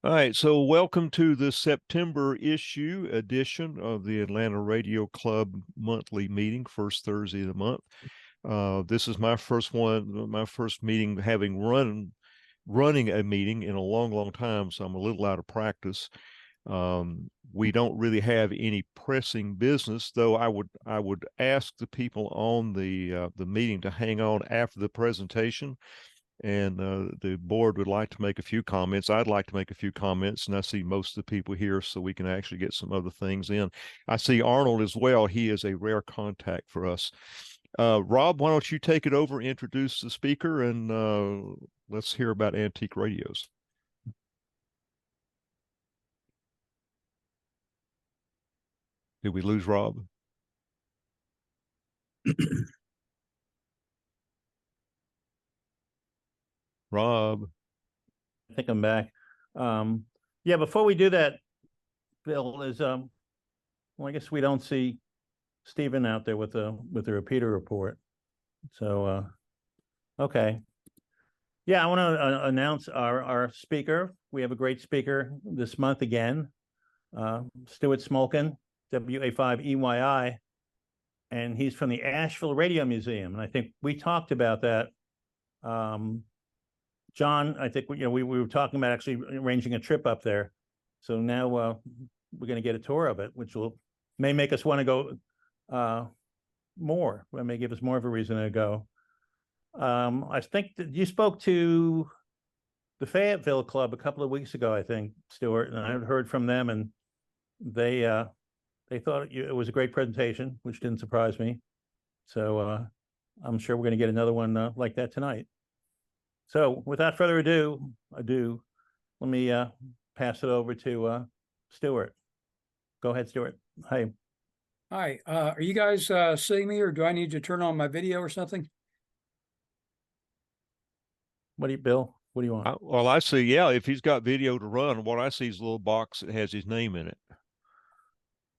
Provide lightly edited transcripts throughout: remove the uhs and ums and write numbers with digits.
All right, so welcome to the September issue edition of the Atlanta Radio Club monthly meeting, first Thursday of the month. This is my first meeting having running a meeting in a long, long time, so I'm a little out of practice. We don't really have any pressing business, though I would ask the people on the meeting to hang on after the presentation. And the board would like to make a few comments. I'd like to make a few comments, and I see most of the people here, so we can actually get some other things in. I see Arnold as well. He is a rare contact for us. Rob, why don't you take it over, introduce the speaker, and let's hear about antique radios. Did we lose Rob? Rob. I think I'm back. Yeah, before we do that, Bill, well, I guess we don't see Stephen out there with the repeater report. So okay. Yeah, I want to announce our speaker. We have a great speaker this month again, Stuart Smolkin, WA5EYI, and he's from the Asheville Radio Museum. And I think we talked about that. John, I think we were talking about actually arranging a trip up there. So now we're going to get a tour of it, which may make us want to go more. It may give us more of a reason to go. I think that you spoke to the Fayetteville Club a couple of weeks ago, I think, Stuart, and I heard from them, and they thought it was a great presentation, which didn't surprise me. So I'm sure we're going to get another one like that tonight. So without further ado, let me pass it over to Stuart. Go ahead, Stuart. Hi. Hi. Are you guys seeing me, or do I need to turn on my video or something? Bill? What do you want? Well, I see. Yeah, if he's got video to run, what I see is a little box that has his name in it.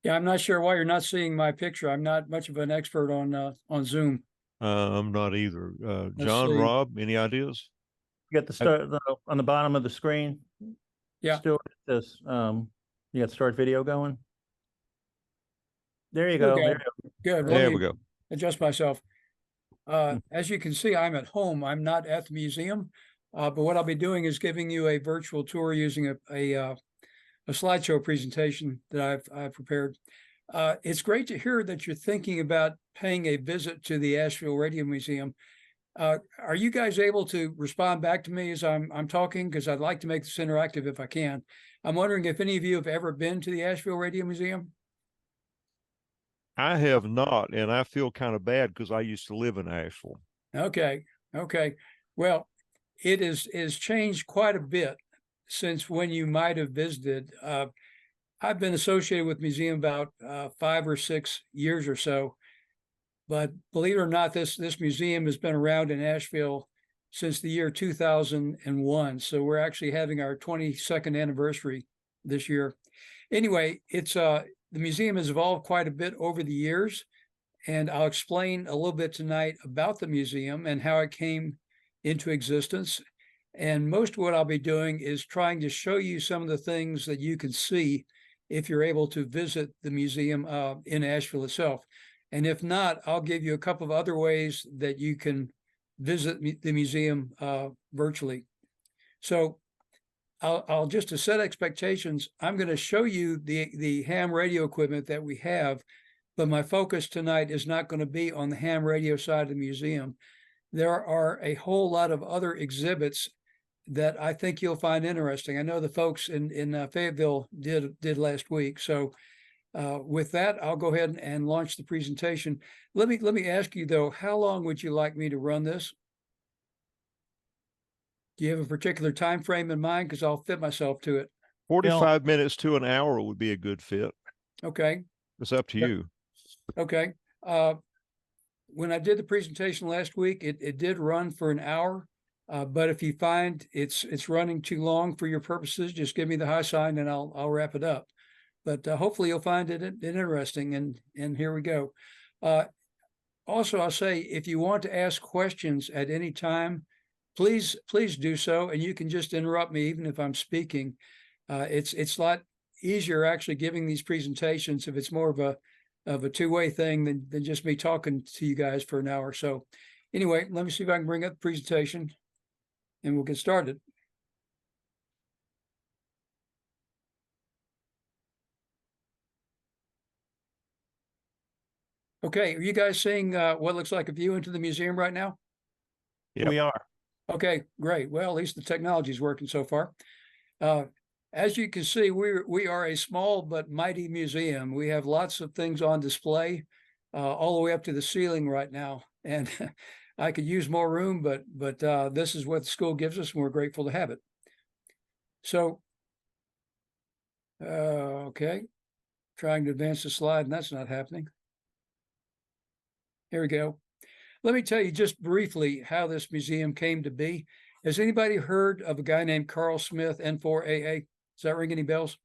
Yeah, I'm not sure why you're not seeing my picture. I'm not much of an expert on Zoom. I'm not either. John, Rob, any ideas? You got the start on the bottom of the screen. Yeah. Stuart, this you got start video going. There you go. Okay. There you go. Good. There we go. Adjust myself. As you can see, I'm at home. I'm not at the museum, but what I'll be doing is giving you a virtual tour using a slideshow presentation that I've prepared. It's great to hear that you're thinking about paying a visit to the Asheville Radio Museum. Are you guys able to respond back to me as I'm talking? Because I'd like to make this interactive if I can. I'm wondering if any of you have ever been to the Asheville Radio Museum. I have not, and I feel kind of bad because I used to live in Asheville. Okay. Well, it is changed quite a bit since when you might have visited. I've been associated with the museum about 5 or 6 years or so. But believe it or not, this museum has been around in Asheville since the year 2001. So we're actually having our 22nd anniversary this year. Anyway, the museum has evolved quite a bit over the years, and I'll explain a little bit tonight about the museum and how it came into existence. And most of what I'll be doing is trying to show you some of the things that you can see if you're able to visit the museum in Asheville itself. And if not, I'll give you a couple of other ways that you can visit the museum virtually. So I'll just to set expectations, I'm going to show you the ham radio equipment that we have, but my focus tonight is not going to be on the ham radio side of the museum. There are a whole lot of other exhibits that I think you'll find interesting. I know the folks in Fayetteville did last week. So with that, I'll go ahead and launch the presentation. Let me ask you though, how long would you like me to run this? Do you have a particular time frame in mind? Because I'll fit myself to it. 45 minutes to an hour would be a good fit. Okay. It's up to you. Okay. When I did the presentation last week, it did run for an hour. But if you find it's running too long for your purposes, just give me the high sign and I'll wrap it up. But hopefully you'll find it interesting. And here we go. Also, I'll say, if you want to ask questions at any time, please do so. And you can just interrupt me even if I'm speaking. It's a lot easier actually giving these presentations if it's more of a two-way thing than just me talking to you guys for an hour. So anyway, let me see if I can bring up the presentation and we'll get started. Okay, are you guys seeing what looks like a view into the museum right now? Yep. We are. Okay, great. Well, at least the technology is working so far. As you can see, we are a small but mighty museum. We have lots of things on display, all the way up to the ceiling right now. And I could use more room, but this is what the school gives us, and we're grateful to have it. So, okay, trying to advance the slide, and that's not happening. Here we go. Let me tell you just briefly how this museum came to be. Has anybody heard of a guy named Carl Smith, N4AA? Does that ring any bells?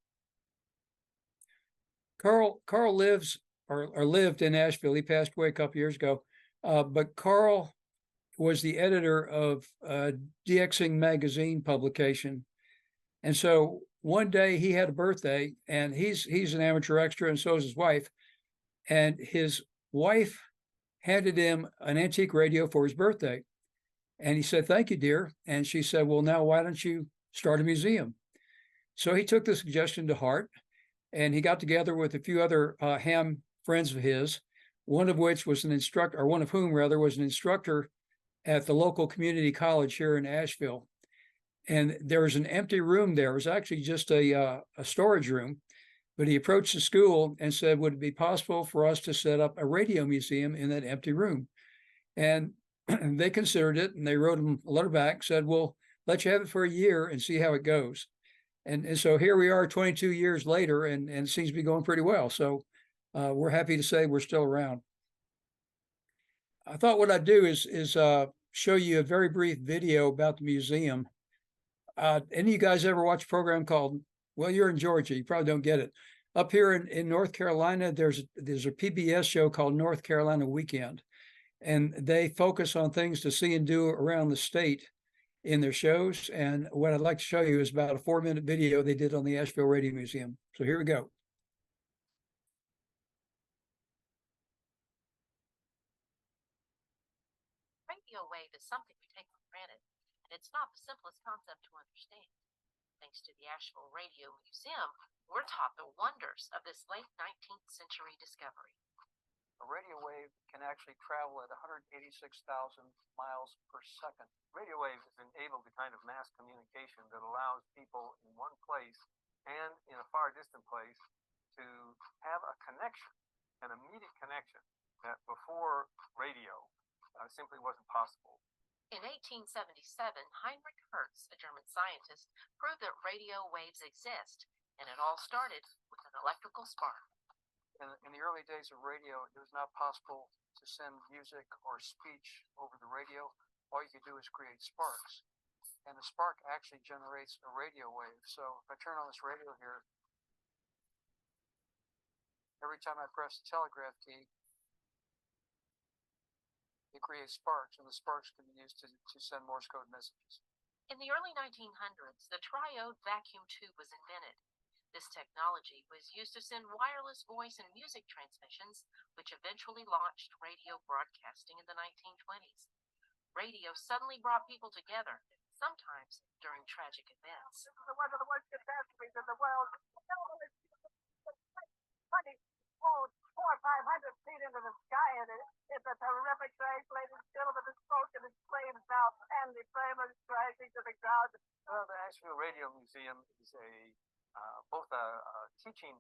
Carl lives or lived in Asheville. He passed away a couple years ago. But Carl was the editor of DXing magazine publication. And so one day he had a birthday, and he's an amateur extra, and so is his wife. And his wife handed him an antique radio for his birthday. And he said, "Thank you, dear." And she said, "Well, now why don't you start a museum?" So he took the suggestion to heart, and he got together with a few other ham friends of his, one of which was an instructor, or one of whom rather was an instructor at the local community college here in Asheville. And there was an empty room there. It was actually just a storage room. But he approached the school and said, "Would it be possible for us to set up a radio museum in that empty room?" And they considered it, and they wrote him a letter back, said, "We'll let you have it for a year and see how it goes." And so here we are 22 years later, and it seems to be going pretty well. So we're happy to say we're still around. I thought what I'd do is show you a very brief video about the museum. Any of you guys ever watch a program called, well, you're in Georgia, you probably don't get it. Up here in North Carolina, there's a PBS show called North Carolina Weekend, and they focus on things to see and do around the state in their shows. And what I'd like to show you is about a 4-minute video they did on the Asheville Radio Museum. So here we go. Radio wave is something we take for granted, and it's not the simplest concept to understand. Thanks to the Asheville Radio Museum, we're taught the wonders of this late 19th century discovery. A radio wave can actually travel at 186,000 miles per second. Radio waves enable the kind of mass communication that allows people in one place and in a far distant place to have a connection, an immediate connection that before radio simply wasn't possible. In 1877, Heinrich Hertz, a German scientist, proved that radio waves exist, and it all started with an electrical spark. In the early days of radio, it was not possible to send music or speech over the radio. All you could do is create sparks. And the spark actually generates a radio wave. So if I turn on this radio here, every time I press the telegraph key, it creates sparks, and the sparks can be used to send Morse code messages. In the early 1900s, the triode vacuum tube was invented. This technology was used to send wireless voice and music transmissions, which eventually launched radio broadcasting in the 1920s. Radio suddenly brought people together, sometimes during tragic events. This is one of the worst catastrophes in the world. 400 or 500 feet into the sky, and it's a terrific crash, ladies and gentlemen. The smoke and the flames now, and the flames crashing to the ground. The Asheville Radio Museum is both a teaching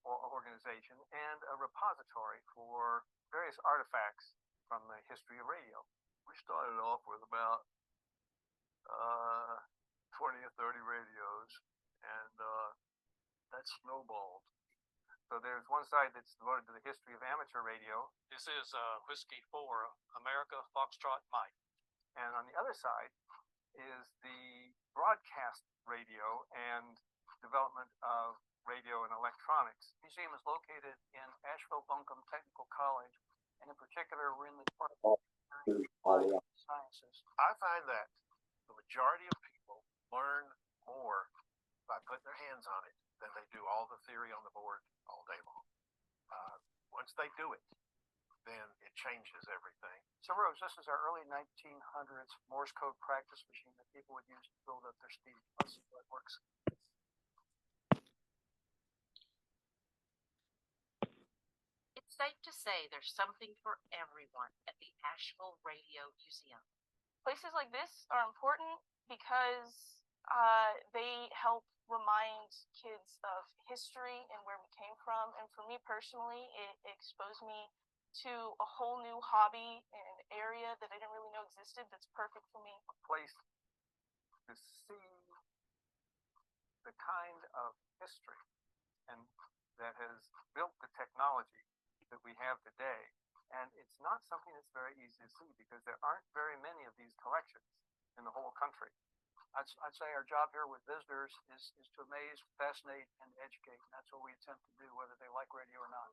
organization and a repository for various artifacts from the history of radio. We started off with about 20 or 30 radios, and that snowballed. So there's one side that's devoted to the history of amateur radio. This is Whiskey 4, America, Foxtrot, Mike. And on the other side is the broadcast radio and development of radio and electronics. The museum is located in Asheville Buncombe Technical College, and in particular, we're in the department of sciences. I find that the majority of people learn more by putting their hands on it than they do all the theory on the board all day long. Once they do it, then it changes everything. So Rose, this is our early 1900s Morse code practice machine that people would use to build up their speed. Let's see how it works. It's safe to say there's something for everyone at the Asheville Radio Museum. Places like this are important because they help remind kids of history and where we came from. And for me personally, it exposed me to a whole new hobby and an area that I didn't really know existed that's perfect for me. A place to see the kind of history and that has built the technology that we have today. And it's not something that's very easy to see because there aren't very many of these collections in the whole country. I'd say our job here with visitors is to amaze, fascinate, and educate. And that's what we attempt to do, whether they like radio or not.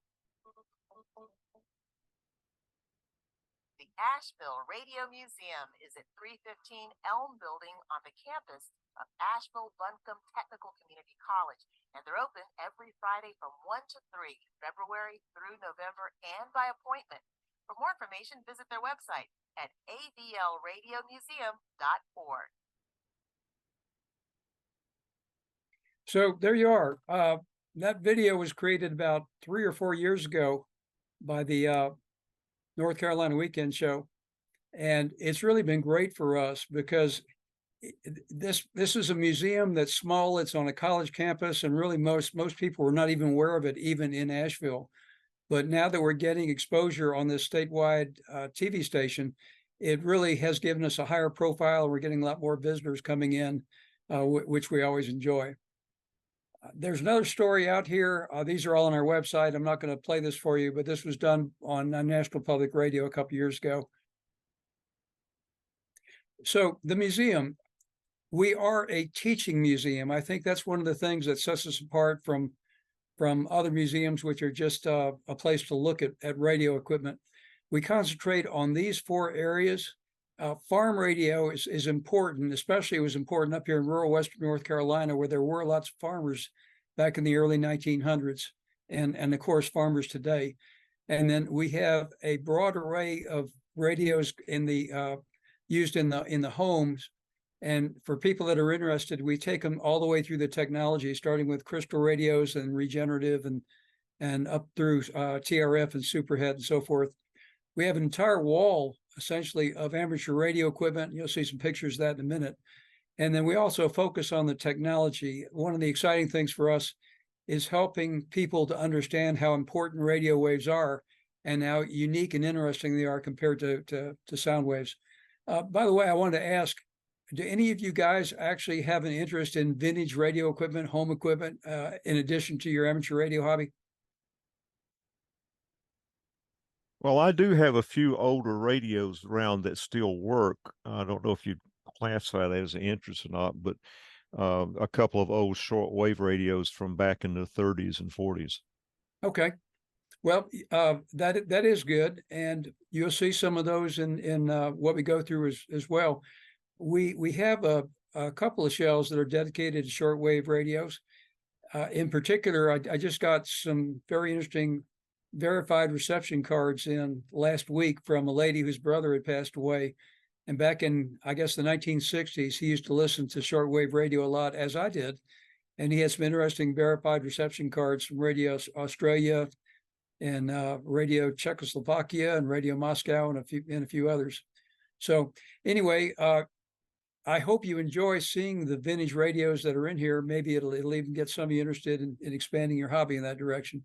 The Asheville Radio Museum is at 315 Elm Building on the campus of Asheville Buncombe Technical Community College, and they're open every Friday from 1 to 3, February through November, and by appointment. For more information, visit their website at ablradiomuseum.org. So there you are. That video was created about 3 or 4 years ago by the North Carolina Weekend Show. And it's really been great for us because this is a museum that's small. It's on a college campus, and really most people were not even aware of it, even in Asheville. But now that we're getting exposure on this statewide TV station, it really has given us a higher profile. We're getting a lot more visitors coming in, which we always enjoy. There's another story out here. These are all on our website. I'm not going to play this for you, but this was done on National Public Radio a couple years ago. So the museum, we are a teaching museum. I think that's one of the things that sets us apart from other museums, which are just a place to look at radio equipment. We concentrate on these 4 areas. Farm radio is important, especially it was important up here in rural Western North Carolina, where there were lots of farmers back in the early 1900s, and of course farmers today. And then we have a broad array of radios used in the homes. And for people that are interested, we take them all the way through the technology, starting with crystal radios and regenerative and up through TRF and superhead and so forth. We have an entire wall, essentially, of amateur radio equipment. You'll see some pictures of that in a minute. And then we also focus on the technology. One of the exciting things for us is helping people to understand how important radio waves are and how unique and interesting they are compared to sound waves. By the way, I wanted to ask, do any of you guys actually have an interest in vintage radio equipment, home equipment, in addition to your amateur radio hobby? Well, I do have a few older radios around that still work. I don't know if you'd classify that as an interest or not, but a couple of old shortwave radios from back in the 30s and 40s. Okay. Well, that is good, and you'll see some of those in what we go through as well. We have a couple of shelves that are dedicated to shortwave radios. In particular, I just got some very interesting verified reception cards in last week from a lady whose brother had passed away. And back in, I guess, the 1960s, he used to listen to shortwave radio a lot, as I did. And he had some interesting verified reception cards from Radio Australia and Radio Czechoslovakia and Radio Moscow and a few others. So anyway, I hope you enjoy seeing the vintage radios that are in here. Maybe it'll even get some of you interested in expanding your hobby in that direction.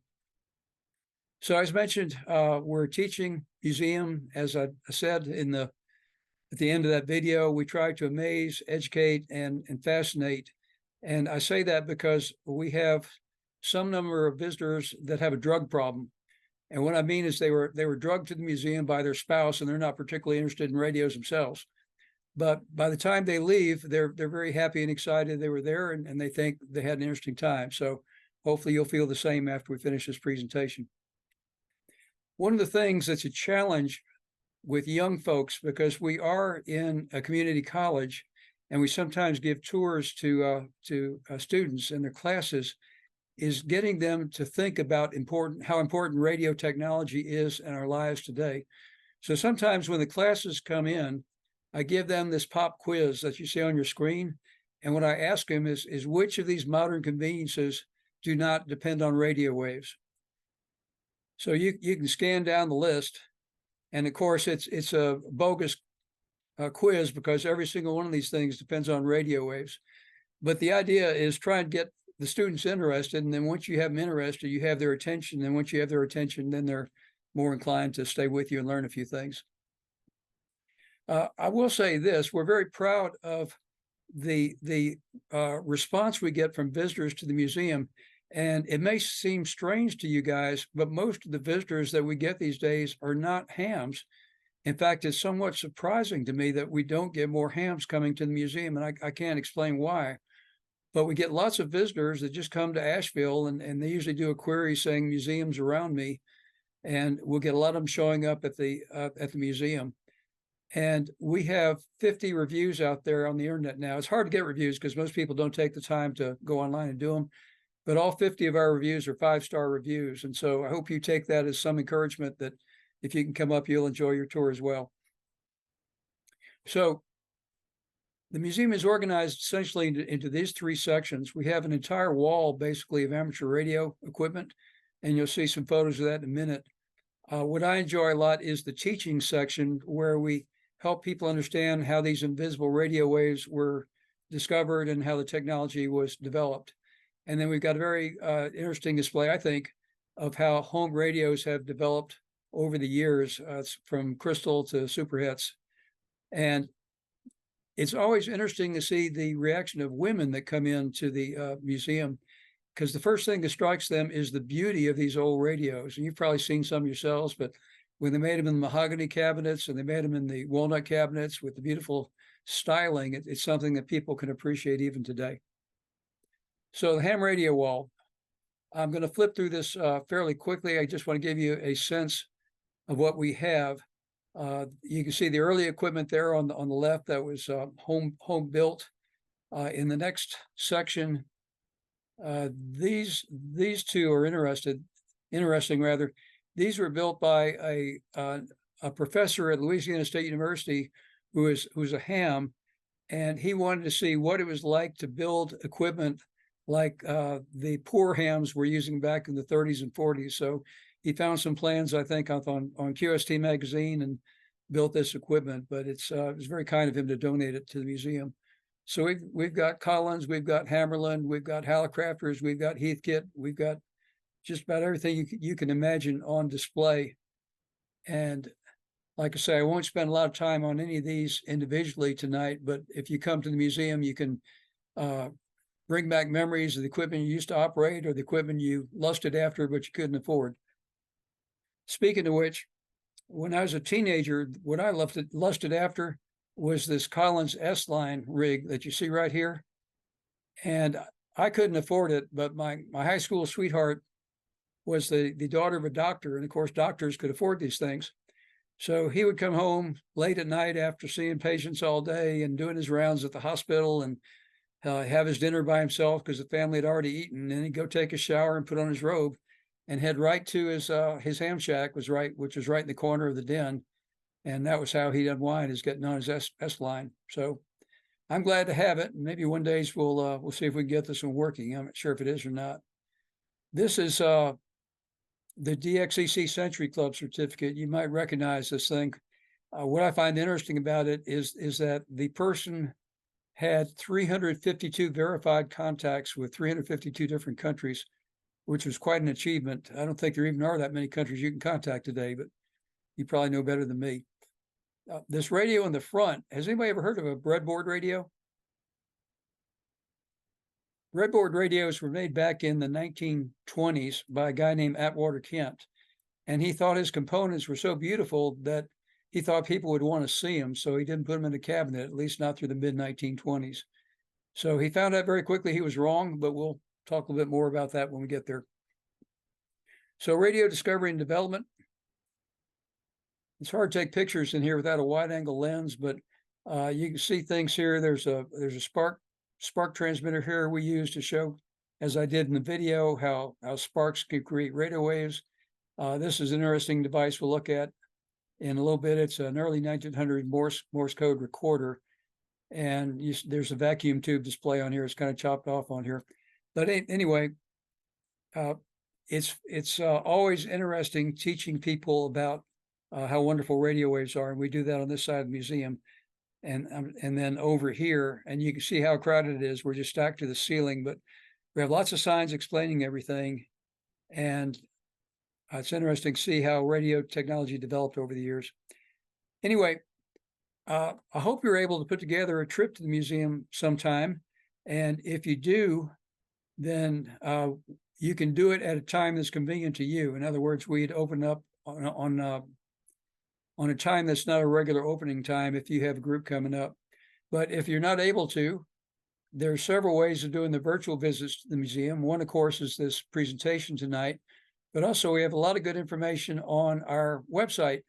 So as mentioned, we're a teaching museum. As I said at the end of that video, we try to amaze, educate, and fascinate. And I say that because we have some number of visitors that have a drug problem. And what I mean is they were drugged to the museum by their spouse, and they're not particularly interested in radios themselves. But by the time they leave, they're very happy and excited they were there, and they think they had an interesting time. So hopefully you'll feel the same after we finish this presentation. One of the things that's a challenge with young folks, because we are in a community college, and we sometimes give tours to students in their classes, is getting them to think about how important radio technology is in our lives today. So sometimes when the classes come in, I give them this pop quiz that you see on your screen. And what I ask them is which of these modern conveniences do not depend on radio waves? So you can scan down the list. And of course, it's a bogus quiz because every single one of these things depends on radio waves. But the idea is try and get the students interested. And then once you have them interested, you have their attention. And once you have their attention, then they're more inclined to stay with you and learn a few things. I will say this, we're very proud of the response we get from visitors to the museum. And it may seem strange to you guys, but most of the visitors that we get these days are not hams. In fact, it's somewhat surprising to me that we don't get more hams coming to the museum, and I can't explain why. But we get lots of visitors that just come to Asheville, and they usually do a query saying museums around me, and we'll get a lot of them showing up at the museum. And we have 50 reviews out there on the internet now. It's hard to get reviews because most people don't take the time to go online and do them. But all 50 of our reviews are 5-star reviews. And so I hope you take that as some encouragement that if you can come up, you'll enjoy your tour as well. So the museum is organized essentially into these 3 sections. We have an entire wall basically of amateur radio equipment, and you'll see some photos of that in a minute. What I enjoy a lot is the teaching section where we help people understand how these invisible radio waves were discovered and how the technology was developed. And then we've got a very interesting display, I think, of how home radios have developed over the years, from crystal to super hits. And it's always interesting to see the reaction of women that come into the museum, because the first thing that strikes them is the beauty of these old radios. And you've probably seen some yourselves, but when they made them in the mahogany cabinets and they made them in the walnut cabinets with the beautiful styling, it's something that people can appreciate even today. So the ham radio wall, I'm going to flip through this fairly quickly. I just want to give you a sense of what we have. You can see the early equipment there on the left that was home built. In the next section, these 2 are interesting rather. These were built by a professor at Louisiana State University who's a ham, and he wanted to see what it was like to build equipment like the poor hams were using back in the 30s and 40s. So he found some plans, I think, on QST magazine and built this equipment. But it was very kind of him to donate it to the museum. So we've got Collins, we've got Hammerland, we've got Hallicrafters, we've got Heathkit, we've got just about everything you can imagine on display. And like I say, I won't spend a lot of time on any of these individually tonight, but if you come to the museum, you can bring back memories of the equipment you used to operate or the equipment you lusted after but you couldn't afford. Speaking of which, when I was a teenager, what I lusted after was this Collins S-line rig that you see right here. And I couldn't afford it, but my high school sweetheart was the daughter of a doctor. And of course, doctors could afford these things. So he would come home late at night after seeing patients all day and doing his rounds at the hospital and have his dinner by himself because the family had already eaten. And then he'd go take a shower and put on his robe and head right to his ham shack, which was right in the corner of the den. And that was how he'd unwind, is getting on his S line. So I'm glad to have it. Maybe one day we'll see if we can get this one working. I'm not sure if it is or not. This is the DXEC Century Club certificate. You might recognize this thing. What I find interesting about it is that the person had 352 verified contacts with 352 different countries, which was quite an achievement. I don't think there even are that many countries you can contact today, but you probably know better than me. This radio in the front, has anybody ever heard of a breadboard radio? Breadboard radios were made back in the 1920s by a guy named Atwater Kent. And he thought his components were so beautiful that he thought people would want to see them. So he didn't put them in a cabinet, at least not through the mid-1920s. So he found out very quickly he was wrong, but we'll talk a little bit more about that when we get there. So radio discovery and development. It's hard to take pictures in here without a wide angle lens, but You can see things here. There's a spark transmitter here we use to show, as I did in the video, how sparks can create radio waves. This is an interesting device we'll look at in a little bit. It's an early 1900 Morse code recorder, and there's a vacuum tube display on here. It's kind of chopped off on here, but anyway, it's always interesting teaching people about how wonderful radio waves are, and we do that on this side of the museum. And then over here, and you can see how crowded it is. We're just stacked to the ceiling, but we have lots of signs explaining everything. And it's interesting to see how radio technology developed over the years. Anyway, I hope you're able to put together a trip to the museum sometime. And if you do, then you can do it at a time that's convenient to you. In other words, we'd open up on a time that's not a regular opening time if you have a group coming up. But if you're not able to, there are several ways of doing the virtual visits to the museum. One, of course, is this presentation tonight, but also we have a lot of good information on our website,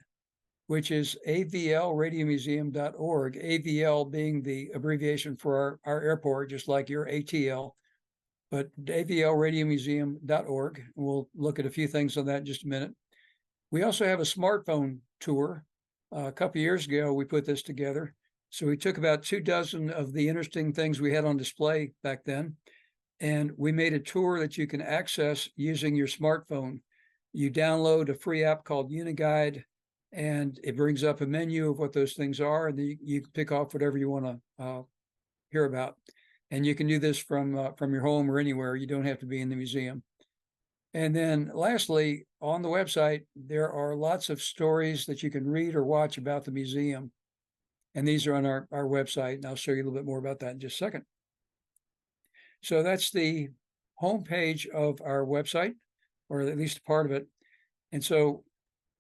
which is avlradiomuseum.org, AVL being the abbreviation for our airport, just like your ATL, but avlradiomuseum.org. We'll look at a few things on that in just a minute. We also have a smartphone tour. A couple of years ago, we put this together. So we took about 24 of the interesting things we had on display back then, and we made a tour that you can access using your smartphone. You download a free app called UniGuide, and it brings up a menu of what those things are, and then you can pick off whatever you want to hear about. And you can do this from your home or anywhere. You don't have to be in the museum. And then lastly, on the website, there are lots of stories that you can read or watch about the museum. And these are on our website, and I'll show you a little bit more about that in just a second. So that's the homepage of our website, or at least a part of it. And so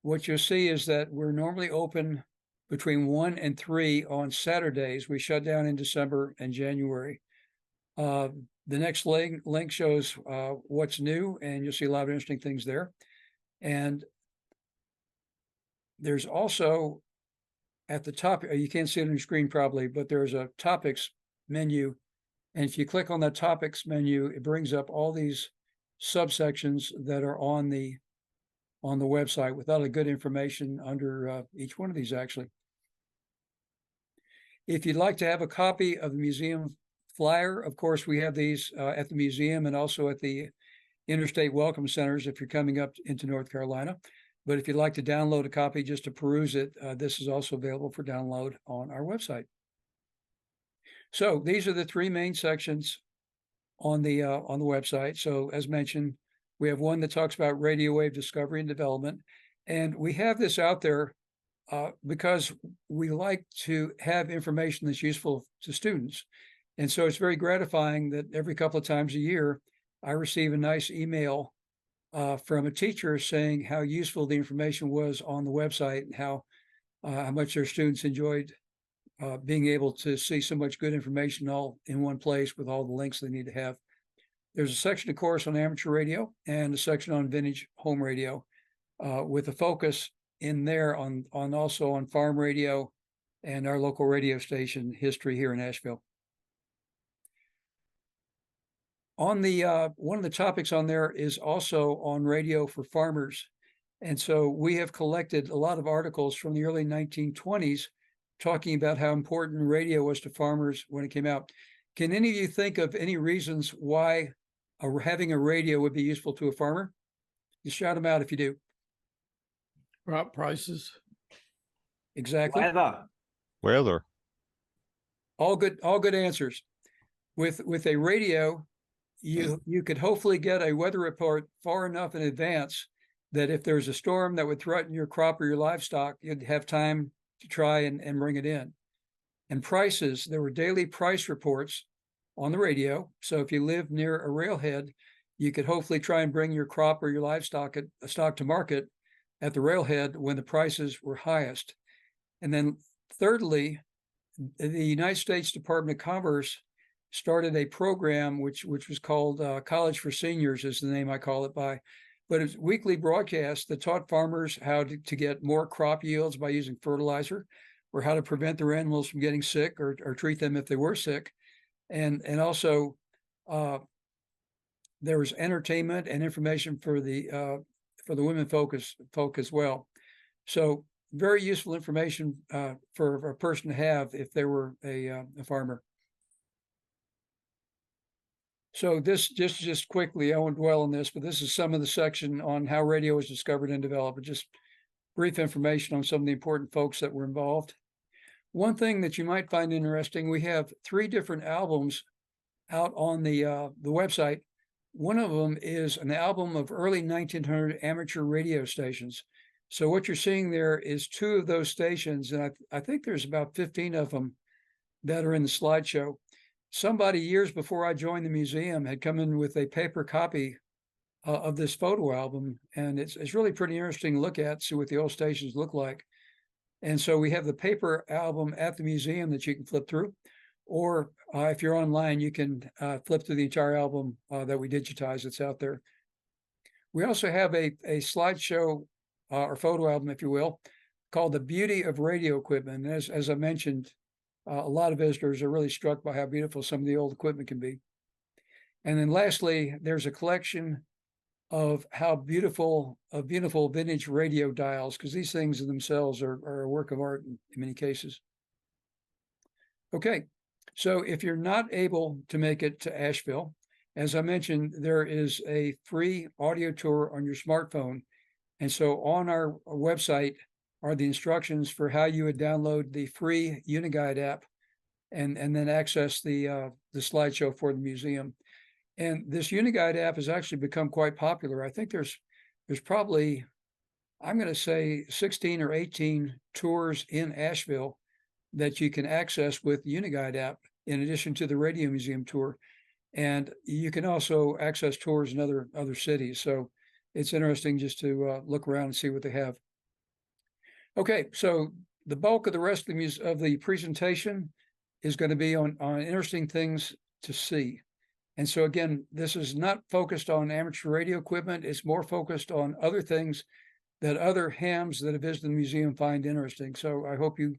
what you'll see is that we're normally open between 1 and 3 on Saturdays. We shut down in December and January. The next link shows what's new, and you'll see a lot of interesting things there. And there's also at the top, you can't see it on your screen probably, but there's a topics menu. And if you click on that topics menu, it brings up all these subsections that are on the website with all the good information under each one of these, actually. If you'd like to have a copy of the museum flyer, of course, we have these at the museum and also at the interstate welcome centers if you're coming up into North Carolina. But if you'd like to download a copy just to peruse it, this is also available for download on our website. So these are the 3 main sections on the website. So as mentioned, we have one that talks about radio wave discovery and development. And we have this out there because we like to have information that's useful to students. And so it's very gratifying that every couple of times a year, I receive a nice email from a teacher saying how useful the information was on the website and how much their students enjoyed being able to see so much good information all in one place with all the links they need to have. There's a section, of course, on amateur radio and a section on vintage home radio with a focus in there on also on farm radio and our local radio station history here in Asheville. On the one of the topics on there is also on radio for farmers. And so we have collected a lot of articles from the early 1920s talking about how important radio was to farmers when it came out. Can any of you think of any reasons why having a radio would be useful to a farmer? You shout them out if you do. Crop prices. Exactly. Weather. All good answers. With a radio, you could hopefully get a weather report far enough in advance that if there's a storm that would threaten your crop or your livestock, you'd have time to try and bring it in. And prices, there were daily price reports on the radio. So if you lived near a railhead, you could hopefully try and bring your crop or your livestock stock to market at the railhead when the prices were highest. And then thirdly, the United States Department of Commerce started a program which was called College for Seniors, is the name I call it by. But it's weekly broadcasts that taught farmers how to get more crop yields by using fertilizer, or how to prevent their animals from getting sick or treat them if they were sick. And also there was entertainment and information for the women folk as well. So very useful information for a person to have if they were a farmer. So this just quickly, I won't dwell on this, but this is some of the section on how radio was discovered and developed. Just brief information on some of the important folks that were involved. One thing that you might find interesting, we have 3 different albums out on the website. One of them is an album of early 1900 amateur radio stations. So what you're seeing there is 2 of those stations, and I think there's about 15 of them that are in the slideshow. Somebody years before I joined the museum had come in with a paper copy of this photo album, and it's really pretty interesting to look at, see what the old stations look like. And so we have the paper album at the museum that you can flip through, or if you're online, you can flip through the entire album that we digitized that's out there. We also have a slideshow or photo album, if you will, called The Beauty of Radio Equipment. And as I mentioned, a lot of visitors are really struck by how beautiful some of the old equipment can be. And then lastly, there's a collection of how beautiful vintage radio dials, because these things in themselves are a work of art in many cases. Okay, so if you're not able to make it to Asheville, as I mentioned, there is a free audio tour on your smartphone. And so on our website are the instructions for how you would download the free Uniguide app and then access the slideshow for the museum. And this Uniguide app has actually become quite popular. I think there's probably, I'm going to say 16 or 18 tours in Asheville that you can access with the Uniguide app, in addition to the Radio Museum tour. And you can also access tours in other cities. So it's interesting just to look around and see what they have. Okay, so the bulk of the rest of the presentation is going to be on interesting things to see. And so again, this is not focused on amateur radio equipment. It's more focused on other things that other hams that have visited the museum find interesting. So I hope you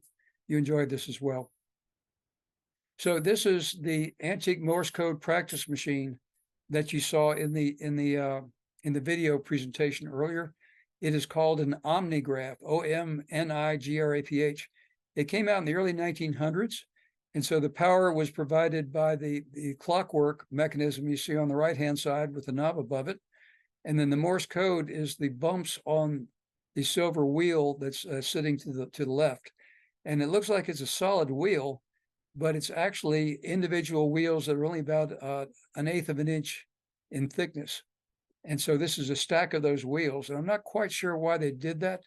enjoyed this as well. So this is the antique Morse code practice machine that you saw in the video presentation earlier. It is called an omnigraph, OMNIGRAPH. It came out in the early 1900s. And so the power was provided by the clockwork mechanism you see on the right-hand side with the knob above it. And then the Morse code is the bumps on the silver wheel that's sitting to the left. And it looks like it's a solid wheel, but it's actually individual wheels that are only about 1/8 of an inch in thickness. And so this is a stack of those wheels. And I'm not quite sure why they did that,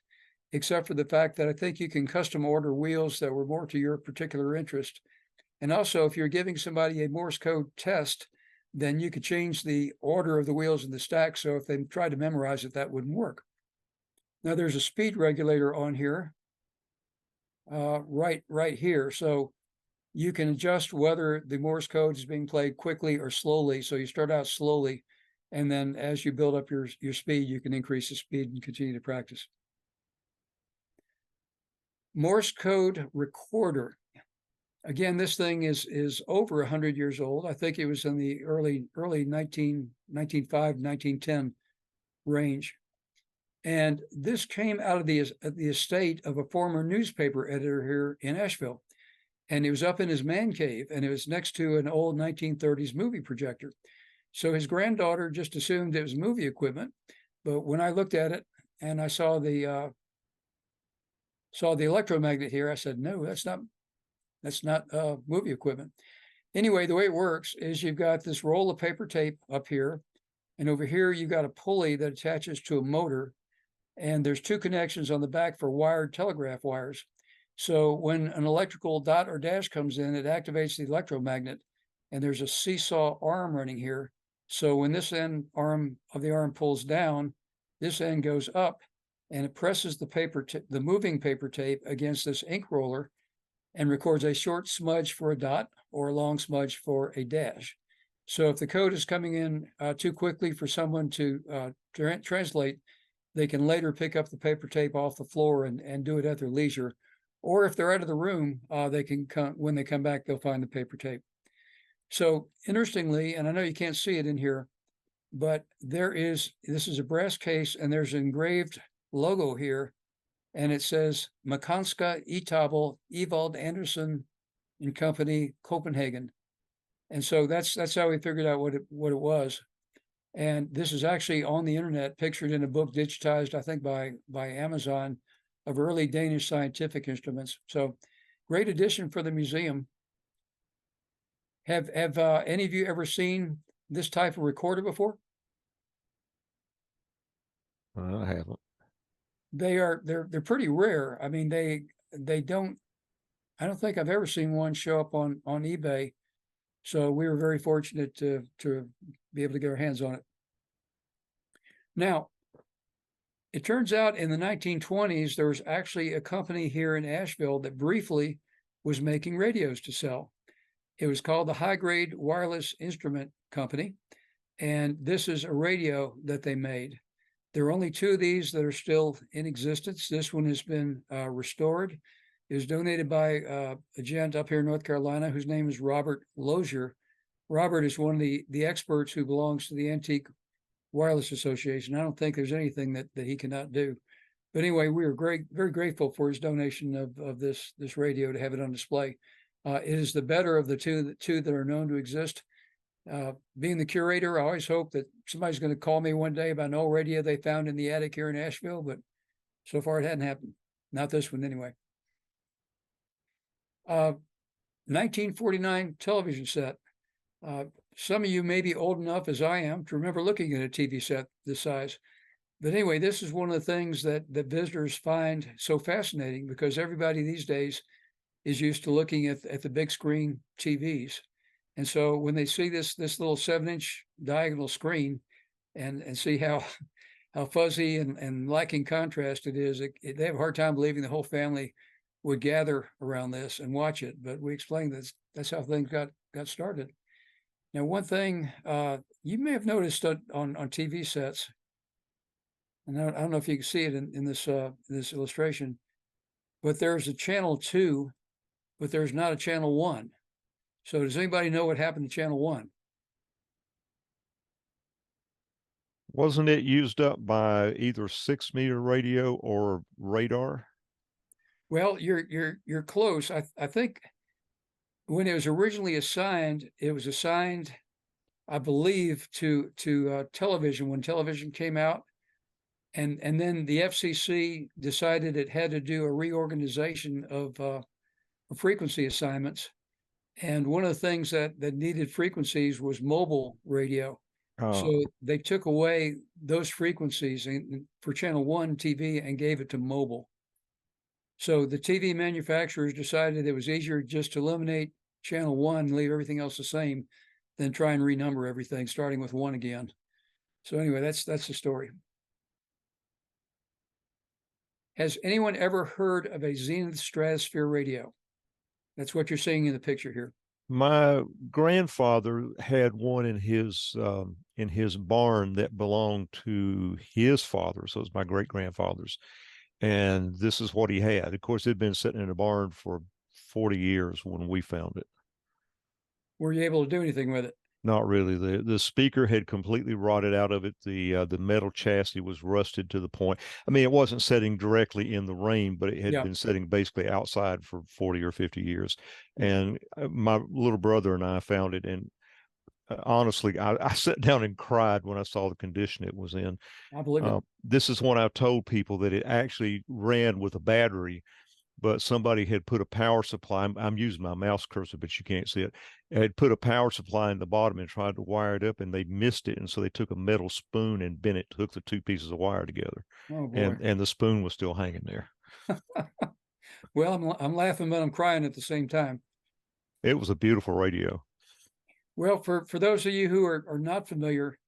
except for the fact that I think you can custom order wheels that were more to your particular interest. And also, if you're giving somebody a Morse code test, then you could change the order of the wheels in the stack. So if they tried to memorize it, that wouldn't work. Now there's a speed regulator on here, right here. So you can adjust whether the Morse code is being played quickly or slowly. So you start out slowly, and then as you build up your speed, you can increase the speed and continue to practice. Morse code recorder. Again, this thing is over 100 years old. I think it was in the early 1905, 1910 range. And this came out of the estate of a former newspaper editor here in Asheville. And it was up in his man cave, and it was next to an old 1930s movie projector. So his granddaughter just assumed it was movie equipment. But when I looked at it and I saw the electromagnet here, I said, no, that's not movie equipment. Anyway, the way it works is you've got this roll of paper tape up here, and over here you've got a pulley that attaches to a motor, and there's 2 connections on the back for wired telegraph wires. So when an electrical dot or dash comes in, it activates the electromagnet, and there's a seesaw arm running here. So when this end of the arm pulls down, this end goes up, and it presses the moving paper tape against this ink roller, and records a short smudge for a dot or a long smudge for a dash. So if the code is coming in too quickly for someone to translate, they can later pick up the paper tape off the floor and do it at their leisure, or if they're out of the room, they can come, when they come back, they'll find the paper tape. So interestingly, and I know you can't see it in here, but this is a brass case and there's an engraved logo here, and it says Makanska Etabel Ewald Anderson and Company, Copenhagen. And so that's how we figured out what it was. And this is actually on the internet, pictured in a book digitized, I think by Amazon, of early Danish scientific instruments. So great addition for the museum. Have any of you ever seen this type of recorder before? I haven't. They're pretty rare. I mean, I don't think I've ever seen one show up on eBay. So we were very fortunate to be able to get our hands on it. Now, it turns out in the 1920s, there was actually a company here in Asheville that briefly was making radios to sell. It was called the High Grade Wireless Instrument Company. And this is a radio that they made. There are only 2 of these that are still in existence. This one has been restored. It was donated by a gent up here in North Carolina whose name is Robert Lozier. Robert is one of the experts who belongs to the Antique Wireless Association. I don't think there's anything that he cannot do. But anyway, we are very grateful for his donation of this radio to have it on display. It is the better of the two that are known to exist. Being the curator, I always hope that somebody's going to call me one day about an old radio they found in the attic here in Asheville, but so far it hadn't happened. Not this one anyway. 1949 television set. Some of you may be old enough as I am to remember looking at a TV set this size. But anyway, this is one of the things that visitors find so fascinating, because everybody these days is used to looking at the big screen TVs. And so when they see this little 7-inch diagonal screen and see how fuzzy and lacking contrast it is, they have a hard time believing the whole family would gather around this and watch it. But we explained that's how things got started. Now, one thing you may have noticed on TV sets, and I don't know if you can see it in this illustration, but there's a channel 2, but there's not a channel 1. So does anybody know what happened to channel 1? Wasn't it used up by either 6-meter radio or radar? Well, you're close. I think when it was originally assigned, it was assigned, I believe, to television when television came out, and then the FCC decided it had to do a reorganization of frequency assignments. And one of the things that needed frequencies was mobile radio. So they took away those frequencies for channel 1 TV and gave it to mobile. So the TV manufacturers decided it was easier just to eliminate channel 1 and leave everything else the same than try and renumber everything, starting with 1 again. So anyway, that's the story. Has anyone ever heard of a Zenith Stratosphere radio? That's what you're seeing in the picture here. My grandfather had one in his barn that belonged to his father, so it was my great grandfather's, and this is what he had. Of course, it had been sitting in a barn for 40 years when we found it. Were you able to do anything with it? Not really. The speaker had completely rotted out of it. The metal chassis was rusted to the point. I mean, it wasn't sitting directly in the rain, but it had been sitting basically outside for 40 or 50 years. And my little brother and I found it, and honestly, I sat down and cried when I saw the condition it was in. I believe it. This is when I told people that it actually ran with a battery, but somebody had put a power supply. I'm using my mouse cursor, but you can't see it. It had put a power supply in the bottom and tried to wire it up, and they missed it. And so they took a metal spoon and bent it, hooked the 2 pieces of wire together. Oh, boy. And the spoon was still hanging there. Well, I'm laughing, but I'm crying at the same time. It was a beautiful radio. Well, for those of you who are not familiar,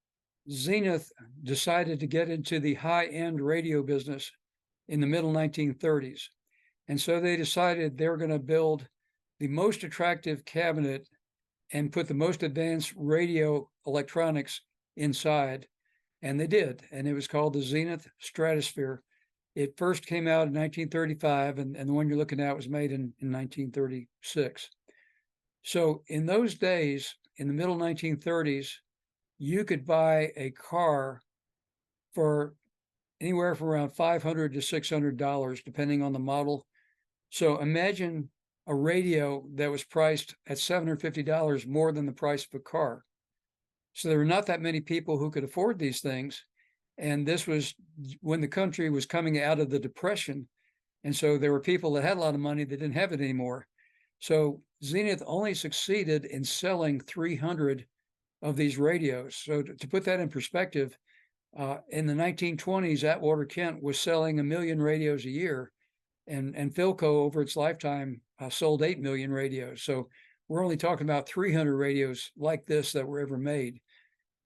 Zenith decided to get into the high-end radio business in the middle 1930s. And so they decided they were going to build the most attractive cabinet and put the most advanced radio electronics inside. And they did. And it was called the Zenith Stratosphere. It first came out in 1935, and the one you're looking at was made in 1936. So in those days, in the middle 1930s, you could buy a car for anywhere from around $500 to $600, depending on the model. So imagine a radio that was priced at $750 more than the price of a car. So there were not that many people who could afford these things. And this was when the country was coming out of the Depression. And so there were people that had a lot of money that didn't have it anymore. So Zenith only succeeded in selling 300 of these radios. So to put that in perspective, in the 1920s, Atwater Kent was selling 1 million radios a year, and Philco over its lifetime sold 8 million radios. So we're only talking about 300 radios like this that were ever made.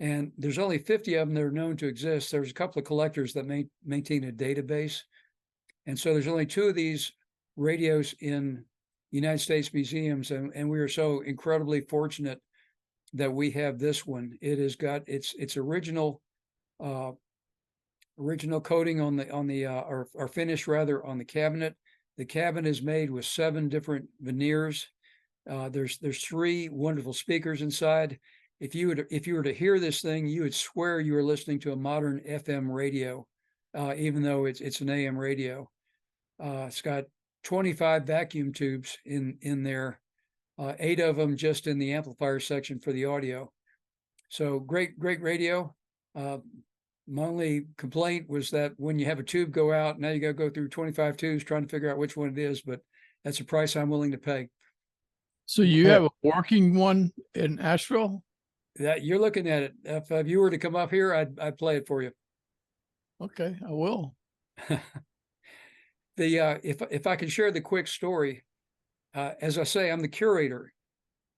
And there's only 50 of them that are known to exist. There's a couple of collectors that maintain a database. And so there's only 2 of these radios in United States museums. And we are so incredibly fortunate that we have this one. It has got its original coating on the or finish rather on the cabinet. The cabinet is made with 7 different veneers. There's 3 wonderful speakers inside. If you were to hear this thing, you would swear you were listening to a modern FM radio, even though it's an AM radio. It's got 25 vacuum tubes in there, 8 of them just in the amplifier section for the audio. So great radio. My only complaint was that when you have a tube go out, now you got to go through 25 tubes trying to figure out which one it is, but that's a price I'm willing to pay. So you have a working one in Asheville? That you're looking at it. If you were to come up here, I'd play it for you. Okay, I will. If I can share the quick story, as I say, I'm the curator,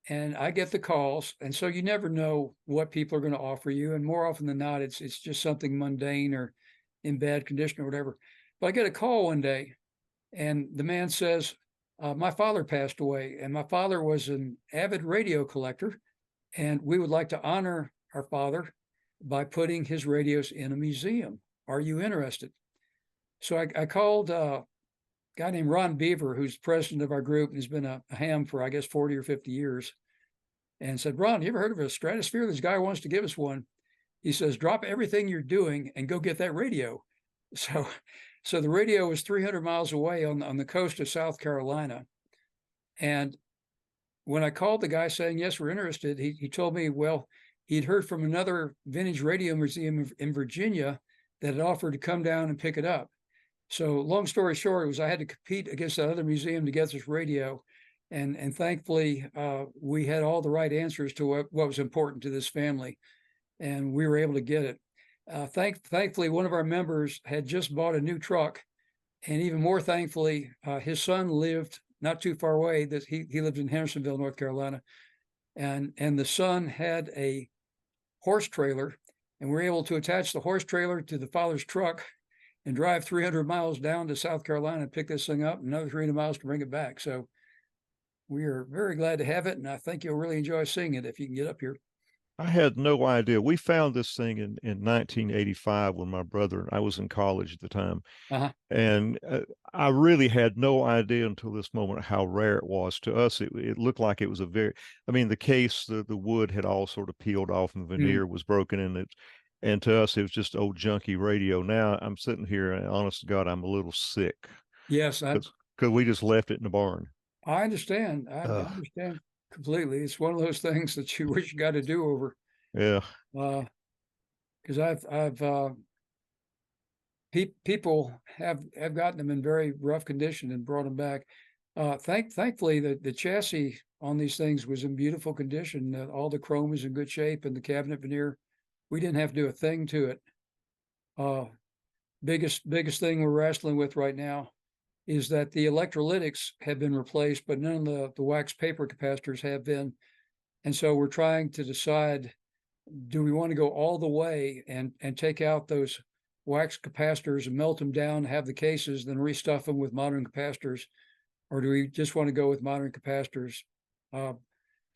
and I get the calls, and so you never know what people are going to offer you, and more often than not, it's just something mundane or in bad condition or whatever. But I get a call one day, and the man says, "My father passed away, and my father was an avid radio collector, and we would like to honor our father by putting his radios in a museum. Are you interested?" So I called a guy named Ron Beaver, who's president of our group and has been a ham for, I guess, 40 or 50 years, and said, "Ron, you ever heard of a Stratosphere? This guy wants to give us one." He says, "Drop everything you're doing and go get that radio." So the radio was 300 miles away on the coast of South Carolina. And when I called the guy saying, "Yes, we're interested," he told me, well, he'd heard from another vintage radio museum in Virginia that had offered to come down and pick it up. So long story short, I had to compete against that other museum to get this radio. And thankfully, we had all the right answers to what was important to this family, and we were able to get it. Thankfully, one of our members had just bought a new truck, and even more thankfully, his son lived not too far away. That he lived in Hendersonville, North Carolina, and the son had a horse trailer, and we were able to attach the horse trailer to the father's truck and drive 300 miles down to South Carolina and pick this thing up, and another 300 miles to bring it back. So we are very glad to have it, and I think you'll really enjoy seeing it if you can get up here. I had no idea. We found this thing in 1985 when my brother, I was in college at the time. And I really had no idea until this moment how rare it was. To us, it looked like it was the case, the wood had all sort of peeled off and the veneer was broken in it. And to us, it was just old junky radio. Now I'm sitting here and honest to God, I'm a little sick. Yes. Because we just left it in the barn. I understand. I understand completely. It's one of those things that you wish you got to do over. Yeah. Because people have gotten them in very rough condition and brought them back. Thankfully, the chassis on these things was in beautiful condition. All the chrome is in good shape, and the cabinet veneer, we didn't have to do a thing to it. Biggest thing we're wrestling with right now is that the electrolytics have been replaced, but none of the wax paper capacitors have been. And so we're trying to decide, do we want to go all the way and take out those wax capacitors and melt them down, have the cases, then restuff them with modern capacitors? Or do we just want to go with modern capacitors?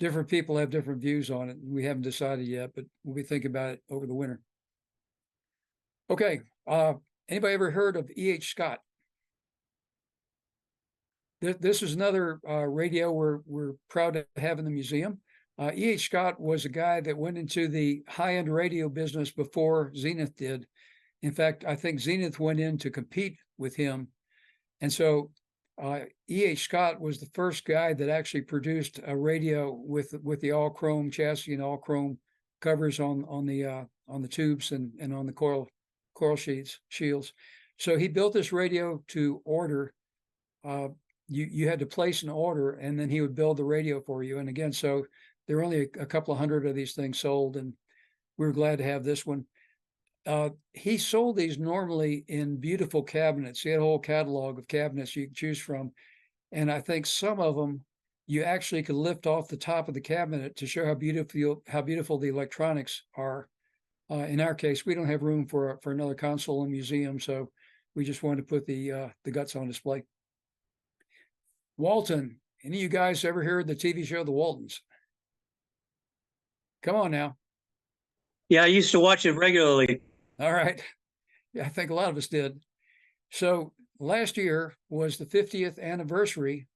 Different people have different views on it. We haven't decided yet, but we'll be thinking about it over the winter. Okay. Anybody ever heard of E.H. Scott? This is another radio we're proud to have in the museum. E.H. Scott was a guy that went into the high-end radio business before Zenith did. In fact, I think Zenith went in to compete with him. And so E.H. Scott was the first guy that actually produced a radio with the all chrome chassis and all chrome covers on the tubes and on the coil shields. So he built this radio to order. You had to place an order, and then he would build the radio for you. And again, so there are only a couple of hundred of these things sold, and we were glad to have this one. He sold these normally in beautiful cabinets. He had a whole catalog of cabinets you could choose from. And I think some of them you actually could lift off the top of the cabinet to show how beautiful the electronics are. In our case, we don't have room for another console in the museum, so we just wanted to put the guts on display. Walton, any of you guys ever heard the TV show The Waltons? Come on now. Yeah, I used to watch it regularly. All right. Yeah, I think a lot of us did. So last year was the 50th anniversary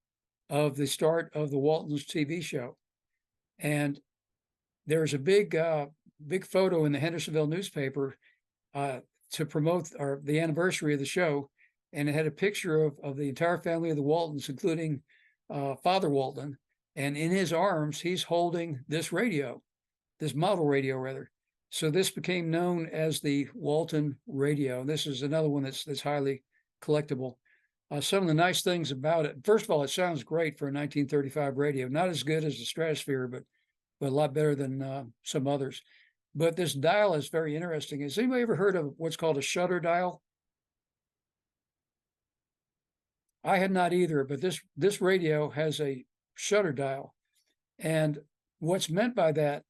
of the start of the Waltons TV show. And there's a big photo in the Hendersonville newspaper to promote the anniversary of the show. And it had a picture of the entire family of the Waltons, including Father Walton. And in his arms, he's holding this radio, this model radio rather. So this became known as the Walton radio. And this is another one that's highly collectible. Some of the nice things about it, first of all, it sounds great for a 1935 radio. Not as good as the Stratosphere, but a lot better than some others. But this dial is very interesting. Has anybody ever heard of what's called a shutter dial? I had not either, but this radio has a shutter dial. And what's meant by that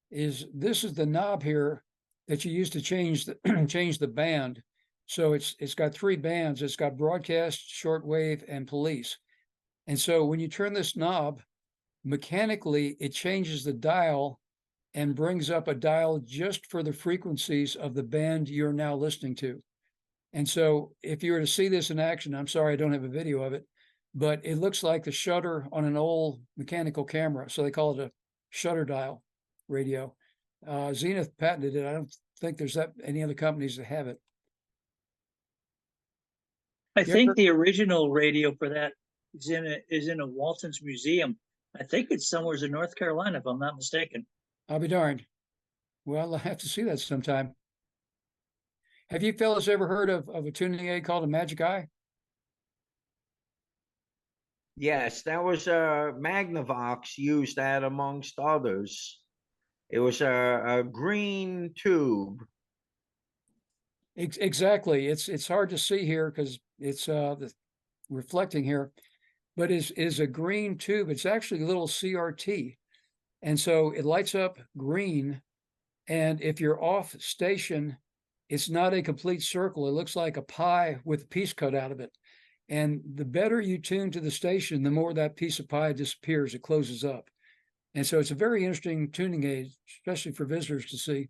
is this is the knob here that you use to change the band. So it's got 3 bands. It's got broadcast, shortwave, and police. And so when you turn this knob, mechanically it changes the dial and brings up a dial just for the frequencies of the band you're now listening to. And so if you were to see this in action, I'm sorry I don't have a video of it, but it looks like the shutter on an old mechanical camera. So they call it a shutter dial radio. Zenith patented it. I don't think there's any other companies that have it. I think the original radio for that is in a Walton's museum. I think it's somewhere in North Carolina, if I'm not mistaken. I'll be darned. Well, I'll have to see that sometime. Have you fellas ever heard of a tuning aid called a Magic Eye? Yes, that was Magnavox used that amongst others. It was a green tube. Exactly. It's hard to see here because it's reflecting here, but is a green tube. It's actually a little CRT, and so it lights up green. And if you're off station, it's not a complete circle. It looks like a pie with a piece cut out of it. And the better you tune to the station, the more that piece of pie disappears. It closes up. And so it's a very interesting tuning aid, especially for visitors to see.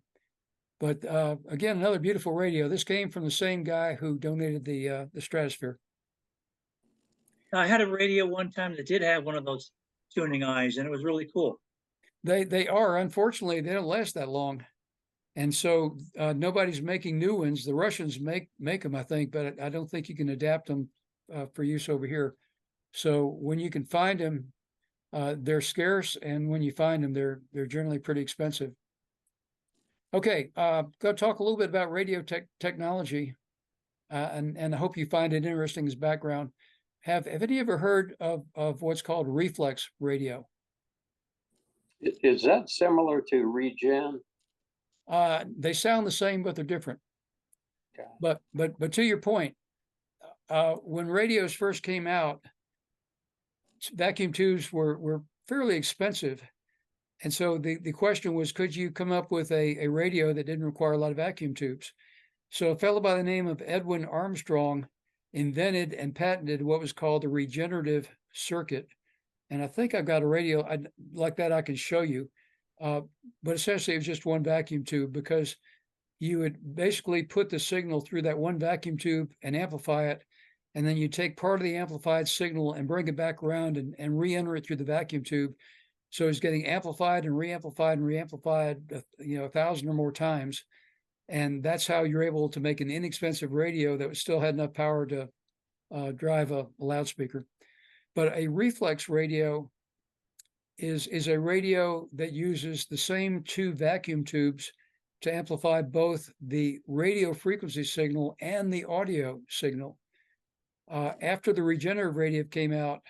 But again, another beautiful radio. This came from the same guy who donated the Stratosphere. I had a radio one time that did have one of those tuning eyes, and it was really cool. They are. Unfortunately, they don't last that long. And so nobody's making new ones. The Russians make them, I think, but I don't think you can adapt them for use over here. So when you can find them, they're scarce, and when you find them, they're generally pretty expensive. Okay, go talk a little bit about radio technology, and I hope you find it interesting as background. Have any of you ever heard of what's called reflex radio? Is that similar to regen? They sound the same, but they're different. Okay. But to your point, when radios first came out, vacuum tubes were fairly expensive. And so the question was, could you come up with a radio that didn't require a lot of vacuum tubes? So a fellow by the name of Edwin Armstrong invented and patented what was called the regenerative circuit. And I think I've got a radio like that I can show you. But essentially it was just one vacuum tube, because you would basically put the signal through that one vacuum tube and amplify it. And then you take part of the amplified signal and bring it back around and re-enter it through the vacuum tube. So it's getting amplified and re-amplified and re-amplified, 1,000 or more times. And that's how you're able to make an inexpensive radio that still had enough power to drive a loudspeaker. But a reflex radio is a radio that uses the same two vacuum tubes to amplify both the radio frequency signal and the audio signal. After the regenerative radio came out,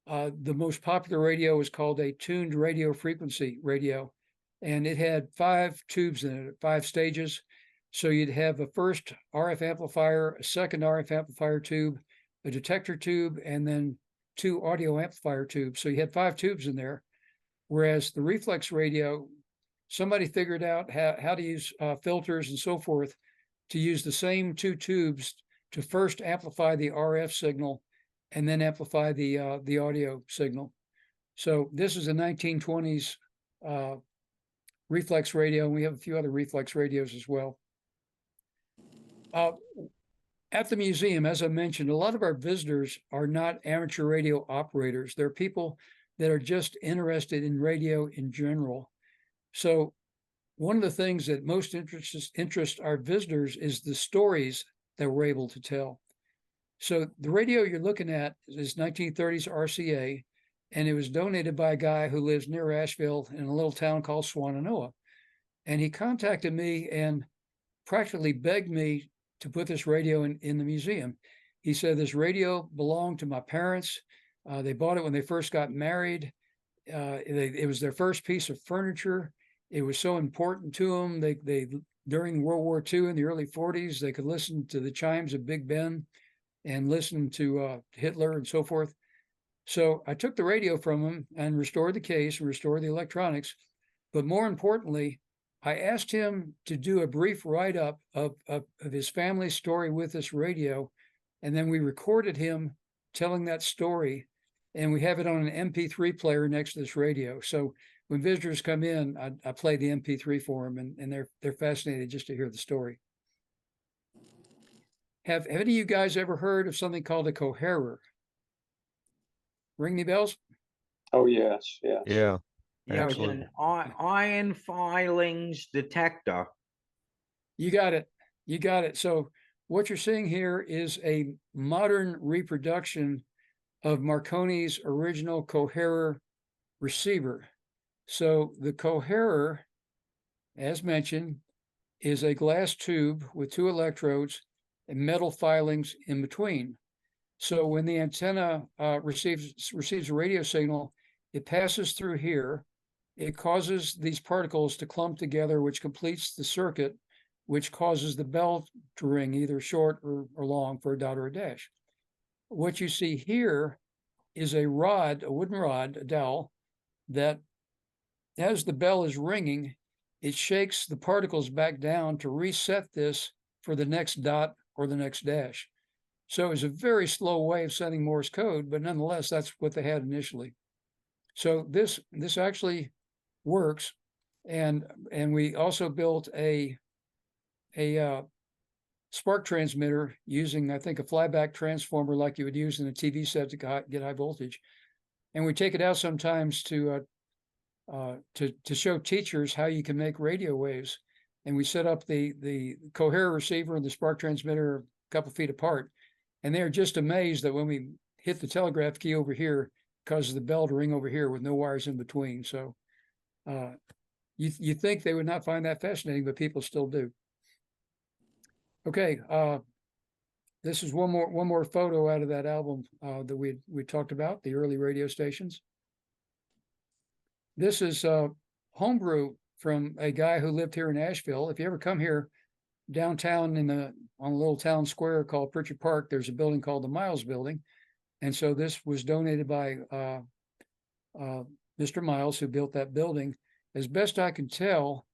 the most popular radio was called a tuned radio frequency radio, and it had 5 tubes in it, 5 stages. So you'd have a first RF amplifier, a second RF amplifier tube, a detector tube, and then 2 audio amplifier tubes. So you had 5 tubes in there. Whereas the reflex radio, somebody figured out how to use filters and so forth to use the same 2 tubes to first amplify the RF signal and then amplify the audio signal. So this is a 1920s reflex radio, and we have a few other reflex radios as well. At the museum, as I mentioned, a lot of our visitors are not amateur radio operators. They're people that are just interested in radio in general. So one of the things that most interest our visitors is the stories that we're able to tell. So the radio you're looking at is 1930s RCA, and it was donated by a guy who lives near Asheville in a little town called Swannanoa. And he contacted me and practically begged me to put this radio in the museum. He said this radio belonged to my parents. They bought it when they first got married. It was their first piece of furniture. It was so important to them. They during World War II in the early 40s, they could listen to the chimes of Big Ben and listen to Hitler and so forth. So I took the radio from him and restored the case and restored the electronics. But more importantly, I asked him to do a brief write-up of his family story with this radio. And then we recorded him telling that story. And we have it on an MP3 player next to this radio. So when visitors come in, I play the MP3 for them, and they're fascinated just to hear the story. Have any of you guys ever heard of something called a coherer? Ring any bells? Oh, yes, yes. Yeah, Yeah, it's absolutely. an iron filings detector. You got it. You got it. So what you're seeing here is a modern reproduction of Marconi's original coherer receiver. So the coherer, as mentioned, is a glass tube with 2 electrodes and metal filings in between. So when the antenna receives a radio signal, it passes through here. It causes these particles to clump together, which completes the circuit, which causes the bell to ring either short or long for a dot or a dash. What you see here is a rod, a wooden rod, a dowel, that as the bell is ringing, it shakes the particles back down to reset this for the next dot or the next dash. So it's a very slow way of sending Morse code, but nonetheless, that's what they had initially. So this actually works, and we also built a spark transmitter using, I think, a flyback transformer like you would use in a TV set to get high voltage. And we take it out sometimes to show teachers how you can make radio waves. And we set up the coherer receiver and the spark transmitter a couple feet apart. And they're just amazed that when we hit the telegraph key over here, it causes the bell to ring over here with no wires in between. So you think they would not find that fascinating, but people still do. Okay, this is one more photo out of that album that we talked about, the early radio stations. This is homebrew from a guy who lived here in Asheville. If you ever come here downtown on a little town square called Pritchard Park, there's a building called the Miles Building. And so this was donated by Mr. Miles, who built that building. As best I can tell,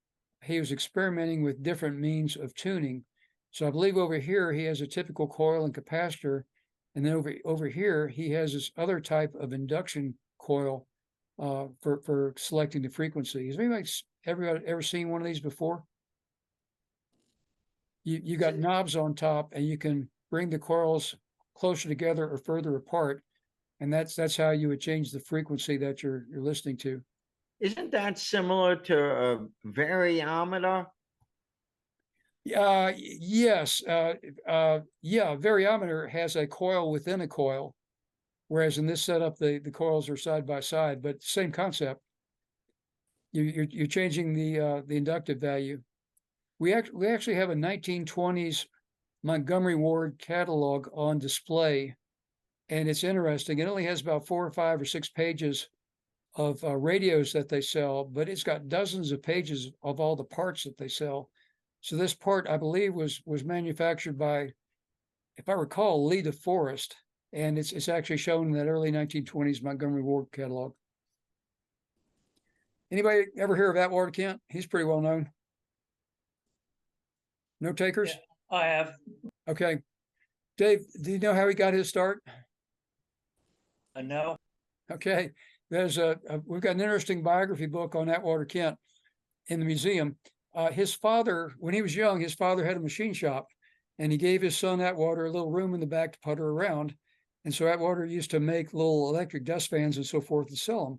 he was experimenting with different means of tuning. So I believe over here, he has a typical coil and capacitor. And then over here, he has this other type of induction coil for selecting the frequency. Has anybody ever seen one of these before? You got knobs on top, and you can bring the coils closer together or further apart, and that's how you would change the frequency that you're listening to. Isn't that similar to a variometer? Yes. Yeah, variometer has a coil within a coil, whereas in this setup, the coils are side by side, but same concept. You're changing the inductive value. We actually have a 1920s Montgomery Ward catalog on display, and it's interesting. It only has about 4 or 5 or 6 pages of radios that they sell, but it's got dozens of pages of all the parts that they sell. So this part, I believe, was manufactured by, if I recall, Lee DeForest, and it's actually shown in that early 1920s Montgomery Ward catalog. Anybody ever hear of Atwater Kent? He's pretty well known. No takers? Yeah, I have. Okay. Dave, do you know how he got his start? No. Okay. There's we've got an interesting biography book on Atwater Kent in the museum. His father, when he was young, his father had a machine shop, and he gave his son Atwater a little room in the back to putter around. And so Atwater used to make little electric dust fans and so forth and sell them.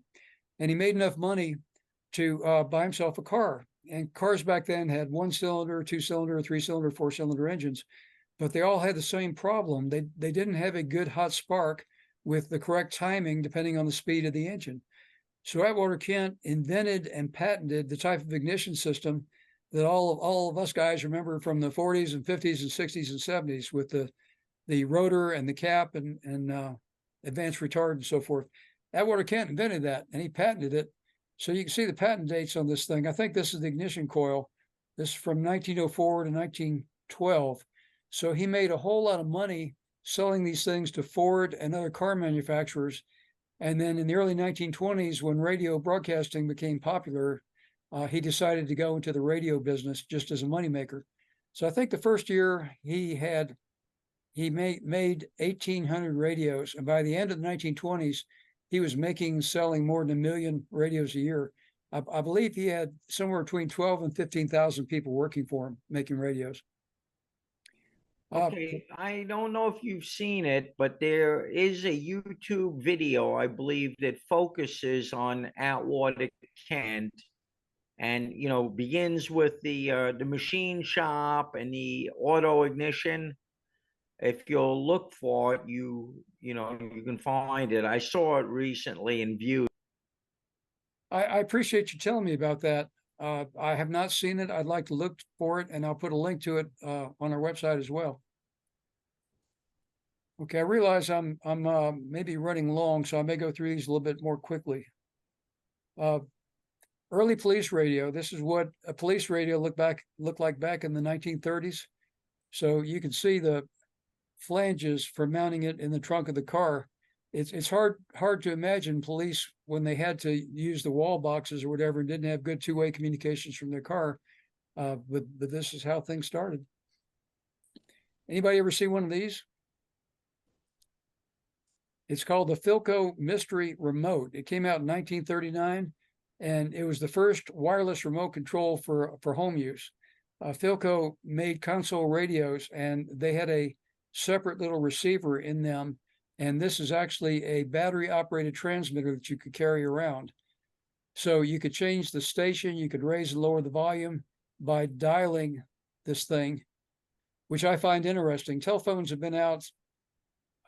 And he made enough money to buy himself a car. And cars back then had 1-cylinder, 2-cylinder, 3-cylinder, 4-cylinder engines, but they all had the same problem. They didn't have a good hot spark with the correct timing depending on the speed of the engine. So Atwater Kent invented and patented the type of ignition system that all of us guys remember from the 40s and 50s and 60s and 70s, with the rotor and the cap and advanced retard and so forth. Atwater Kent invented that, and he patented it. So you can see the patent dates on this thing. I think this is the ignition coil. This is from 1904 to 1912. So he made a whole lot of money selling these things to Ford and other car manufacturers. And then in the early 1920s, when radio broadcasting became popular, he decided to go into the radio business just as a moneymaker. So I think the first year he made 1,800 radios. And by the end of the 1920s, he was selling more than 1 million radios a year. I believe he had somewhere between 12 and 15,000 people working for him making radios. Okay, I don't know if you've seen it, but there is a YouTube video, I believe, that focuses on Atwater Kent, and begins with the machine shop and the auto ignition. If you'll look for it, you can find it. I saw it recently and viewed. I appreciate you telling me about that. I have not seen it. I'd like to look for it, and I'll put a link to it on our website as well. Okay, I realize I'm maybe running long, so I may go through these a little bit more quickly. Early police radio. This is what a police radio looked like back in the 1930s. So you can see the flanges for mounting it in the trunk of the car. It's hard to imagine police when they had to use the wall boxes or whatever and didn't have good two-way communications from their car. But this is how things started. Anybody ever see one of these? It's called the Philco Mystery Remote. It came out in 1939, and it was the first wireless remote control for home use. Philco made console radios, and they had a separate little receiver in them. And this is actually a battery-operated transmitter that you could carry around. So you could change the station, you could raise and lower the volume by dialing this thing, which I find interesting. Telephones have been out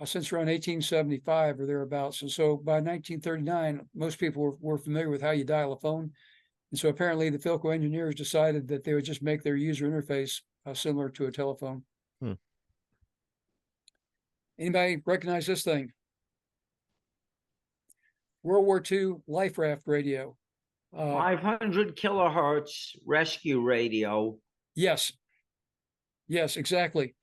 since around 1875 or thereabouts. And so by 1939, most people were familiar with how you dial a phone. And so apparently the Philco engineers decided that they would just make their user interface similar to a telephone. Anybody recognize this thing? World War II life raft radio. 500 kilohertz rescue radio. Yes, exactly.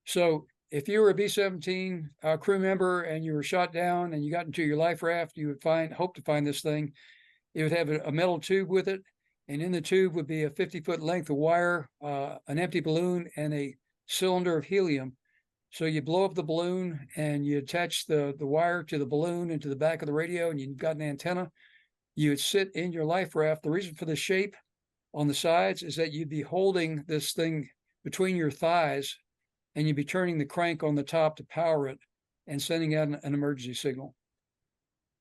So if you were a B-17 crew member and you were shot down and you got into your life raft, you would hope to find this thing. It would have a metal tube with it, and in the tube would be a 50-foot length of wire, an empty balloon, and a cylinder of helium. So you blow up the balloon and you attach the wire to the balloon into the back of the radio, and you've got an antenna. You would sit in your life raft. The reason for the shape on the sides is that you'd be holding this thing between your thighs, and you'd be turning the crank on the top to power it and sending out an emergency signal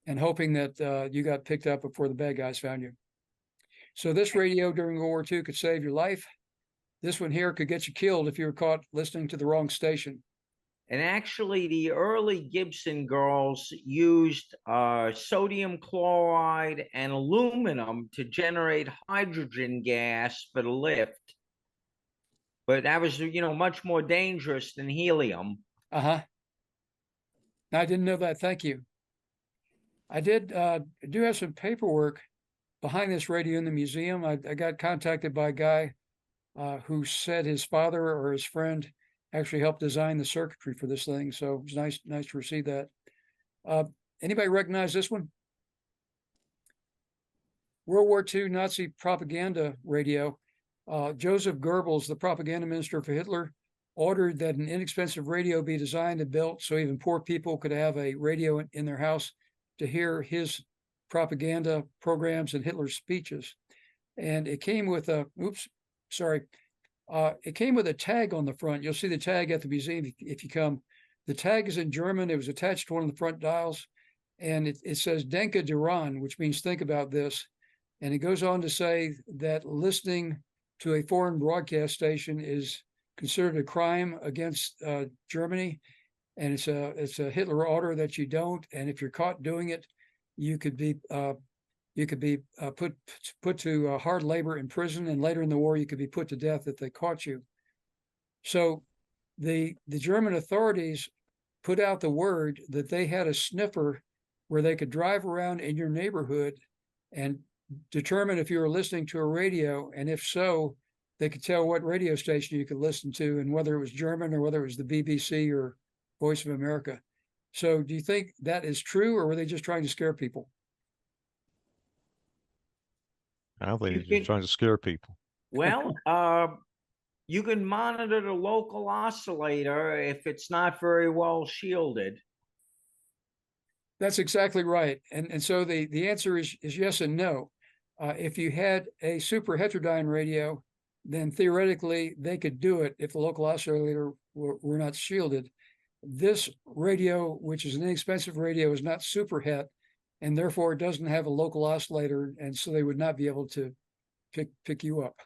and hoping that you got picked up before the bad guys found you. So this radio during World War II could save your life. This one here could get you killed if you were caught listening to the wrong station. And actually, the early Gibson girls used sodium chloride and aluminum to generate hydrogen gas for the lift. But that was, much more dangerous than helium. I didn't know that. Thank you. I do have some paperwork behind this radio in the museum. I got contacted by a guy who said his father or his friend actually helped design the circuitry for this thing. So it was nice to receive that. Anybody recognize this one? World War II Nazi propaganda radio. Joseph Goebbels, the propaganda minister for Hitler, ordered that an inexpensive radio be designed and built so even poor people could have a radio in their house to hear his propaganda programs and Hitler's speeches. And it came with a, it came with a tag on the front. You'll see the tag at the museum if you come. The tag is in German. It was attached to one of the front dials. And it says Denke daran, which means think about this. And it goes on to say that listening to a foreign broadcast station is considered a crime against Germany. And it's a Hitler order that you don't. And if you're caught doing it, you could be put to hard labor in prison, and later in the war you could be put to death if they caught you. So the German authorities put out the word that they had a sniffer where they could drive around in your neighborhood and determine if you were listening to a radio, and if so, they could tell what radio station you could listen to and whether it was German or whether it was the BBC or Voice of America. So do you think that is true, or were they just trying to scare people? I think they're trying to scare people. Well, you can monitor the local oscillator if it's not very well shielded. That's exactly right. And so the answer is yes and no. If you had a super heterodyne radio, then theoretically they could do it if the local oscillator were not shielded. This radio, which is an inexpensive radio, is not super het, and therefore it doesn't have a local oscillator, and so they would not be able to pick you up.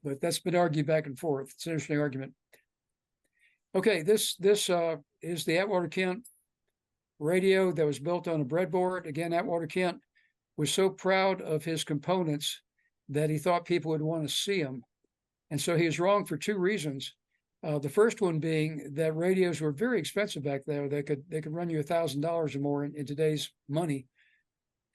But that's been argued back and forth. It's an interesting argument. Okay, this is the Atwater Kent radio that was built on a breadboard. Again, Atwater Kent was so proud of his components that he thought people would want to see them. And so he was wrong for two reasons. The first one being that radios were very expensive back there. They could run you $1,000 or more in today's money.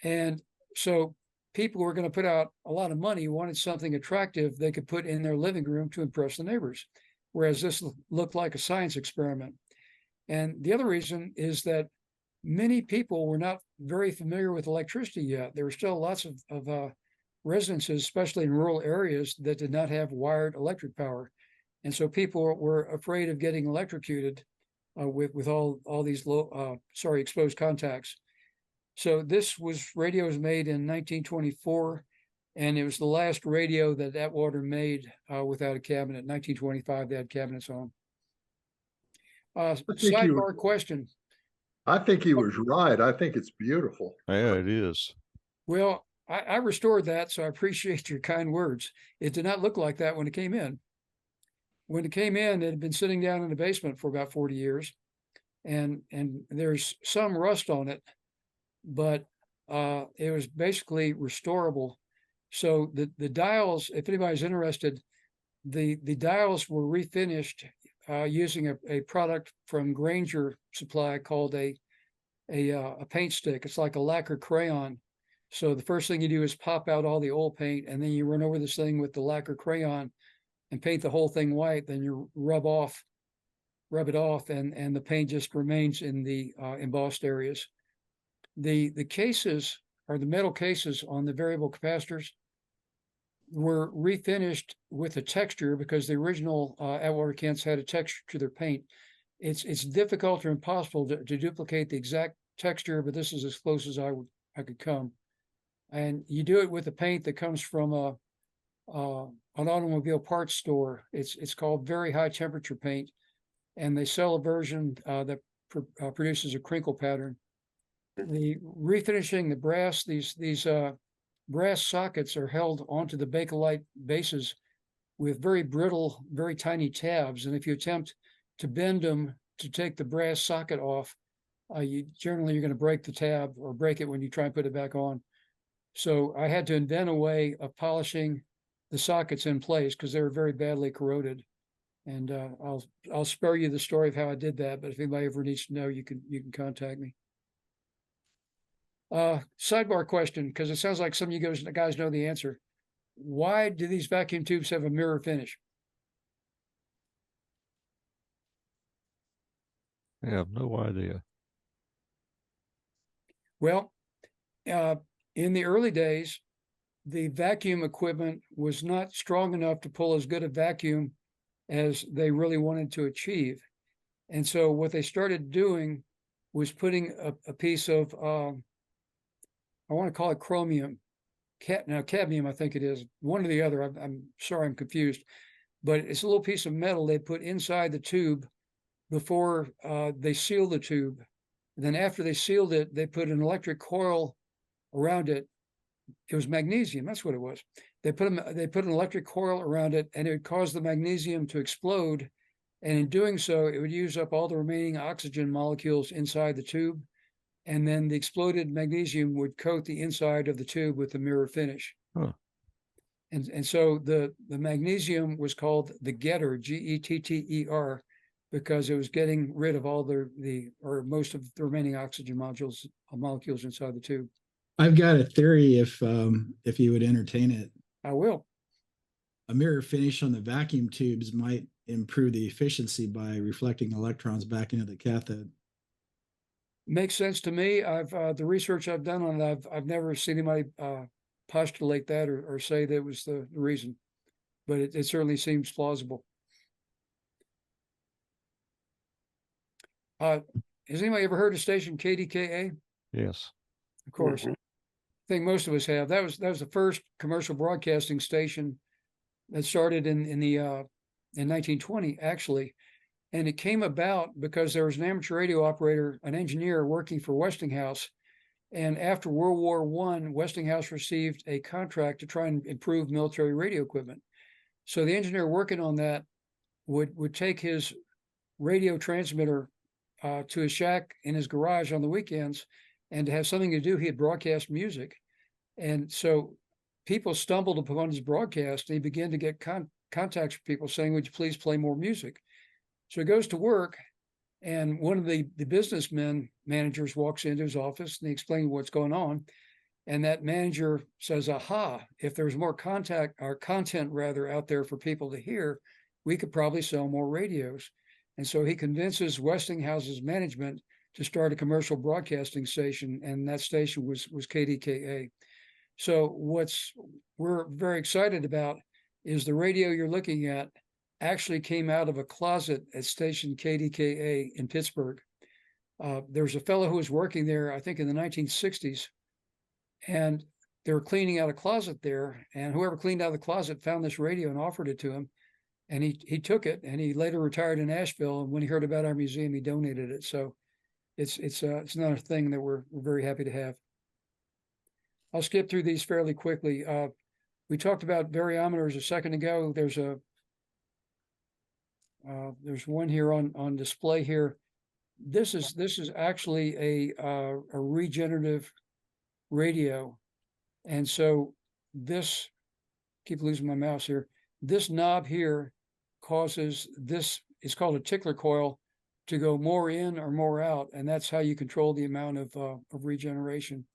And so people who were going to put out a lot of money wanted something attractive they could put in their living room to impress the neighbors, whereas this looked like a science experiment. And the other reason is that many people were not very familiar with electricity yet. There were still lots of residences, especially in rural areas, that did not have wired electric power. And so people were afraid of getting electrocuted with all these exposed contacts. So this radio was made in 1924, and it was the last radio that Atwater made without a cabinet. In 1925, they had cabinets on. Sidebar question. I think he was right. I think it's beautiful. Yeah, it is. Well, I restored that, so I appreciate your kind words. It did not look like that when it came in. When it came in, it had been sitting down in the basement for about 40 years, and there's some rust on it, but it was basically restorable. So the dials, if anybody's interested, the dials were refinished using a product from Granger Supply called a paint stick. It's like a lacquer crayon. So the first thing you do is pop out all the old paint, and then you run over this thing with the lacquer crayon and paint the whole thing white. Then you rub it off, and the paint just remains in the embossed areas. The cases, or the metal cases on the variable capacitors, were refinished with a texture because the original Atwater Kents had a texture to their paint. It's difficult or impossible to duplicate the exact texture, but this is as close as I could come. And you do it with a paint that comes from an automobile parts store. It's called Very High Temperature Paint, and they sell a version that produces a crinkle pattern. The refinishing the brass, these brass sockets are held onto the Bakelite bases with very brittle, very tiny tabs, and if you attempt to bend them to take the brass socket off, you're going to break the tab or break it when you try and put it back on. So I had to invent a way of polishing the sockets in place because they were very badly corroded. And I'll spare you the story of how I did that. But if anybody ever needs to know, you can contact me. Sidebar question, because it sounds like some of you guys know the answer. Why do these vacuum tubes have a mirror finish? I have no idea. Well, in the early days, the vacuum equipment was not strong enough to pull as good a vacuum as they really wanted to achieve. And so what they started doing was putting a piece of, I want to call it chromium, cadmium, I think it is, one or the other. I'm sorry, I'm confused, but it's a little piece of metal they put inside the tube before they seal the tube. And then after they sealed it, they put an electric coil around it. It was magnesium. That's what it was. They put an electric coil around it, and it would cause the magnesium to explode. And in doing so, it would use up all the remaining oxygen molecules inside the tube. And then the exploded magnesium would coat the inside of the tube with the mirror finish. Huh. And so the magnesium was called the getter, Getter, because it was getting rid of all or most of the remaining oxygen molecules inside the tube. I've got a theory if you would entertain it. I will. A mirror finish on the vacuum tubes might improve the efficiency by reflecting electrons back into the cathode. Makes sense to me. The research I've done on it, I've never seen anybody postulate that or say that was the reason, but it certainly seems plausible. Has anybody ever heard of station KDKA? Yes. Of course. Mhm. I think most of us have. That was the first commercial broadcasting station that started in 1920, actually. And it came about because there was an amateur radio operator, an engineer working for Westinghouse. And after World War I, Westinghouse received a contract to try and improve military radio equipment. So the engineer working on that would take his radio transmitter to his shack in his garage on the weekends, and to have something to do, he had broadcast music. And so people stumbled upon his broadcast, and he began to get contacts from people saying, would you please play more music? So he goes to work, and one of the businessmen managers walks into his office, and he explains what's going on. And that manager says, aha, if there's more content out there for people to hear, we could probably sell more radios. And so he convinces Westinghouse's management to start a commercial broadcasting station, and that station was KDKA. So we're very excited about is the radio you're looking at actually came out of a closet at station KDKA in Pittsburgh. There's a fellow who was working there, I think in the 1960s, and they were cleaning out a closet there, and whoever cleaned out the closet found this radio and offered it to him. And he took it, and he later retired in Asheville. And when he heard about our museum, he donated it. So it's another thing that we're very happy to have. I'll skip through these fairly quickly. We talked about variometers a second ago. There's one here on display here. This is actually a regenerative radio, and so this, keep losing my mouse here. This knob here causes this, it's called a tickler coil, to go more in or more out, and that's how you control the amount of regeneration.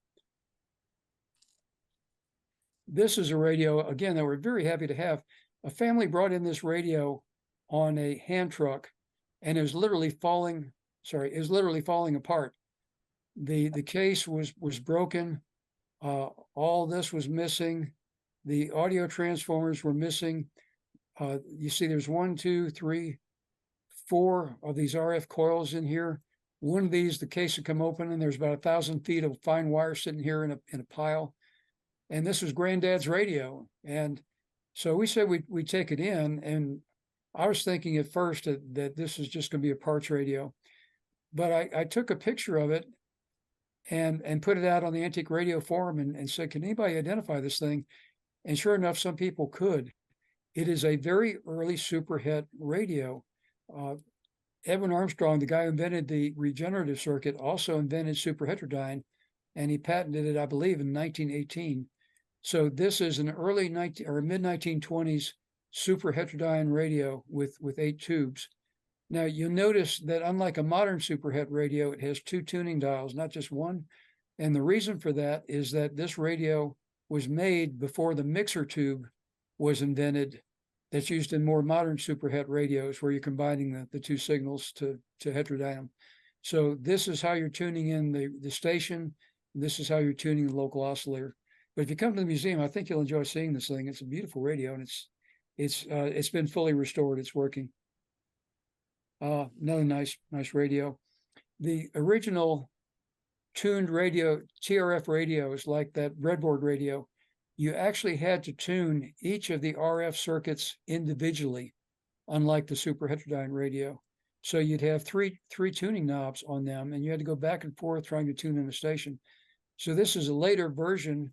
This is a radio, again, that we're very happy to have. A family brought in this radio on a hand truck, and it was literally falling apart. The case was broken. All this was missing. The audio transformers were missing. You see there's 1, 2, 3, 4 of these RF coils in here. One of these, the case would come open, and there's about 1,000 feet of fine wire sitting here in a pile. And this was Granddad's radio. And So we said we take it in, and I was thinking at first that this is just going to be a parts radio, but I took a picture of it and put it out on the Antique Radio Forum and said, can anybody identify this thing? And sure enough, some people could. It is a very early superhet radio. Edwin Armstrong, the guy who invented the regenerative circuit, also invented superheterodyne, and he patented it, I believe, in 1918. So this is an early mid 1920s superheterodyne radio with 8 tubes. Now you'll notice that unlike a modern superhet radio, it has 2 tuning dials, not just one. And the reason for that is that this radio was made before the mixer tube was invented, that's used in more modern superhet radios where you're combining the 2 signals to heterodyne them. So this is how you're tuning in the station. This is how you're tuning the local oscillator. But if you come to the museum, I think you'll enjoy seeing this thing. It's a beautiful radio, and it's been fully restored. It's working. Another nice radio. The original tuned radio, TRF radios, like that breadboard radio, you actually had to tune each of the RF circuits individually, unlike the super heterodyne radio. So you'd have three tuning knobs on them, and you had to go back and forth trying to tune in a station. So this is a later version.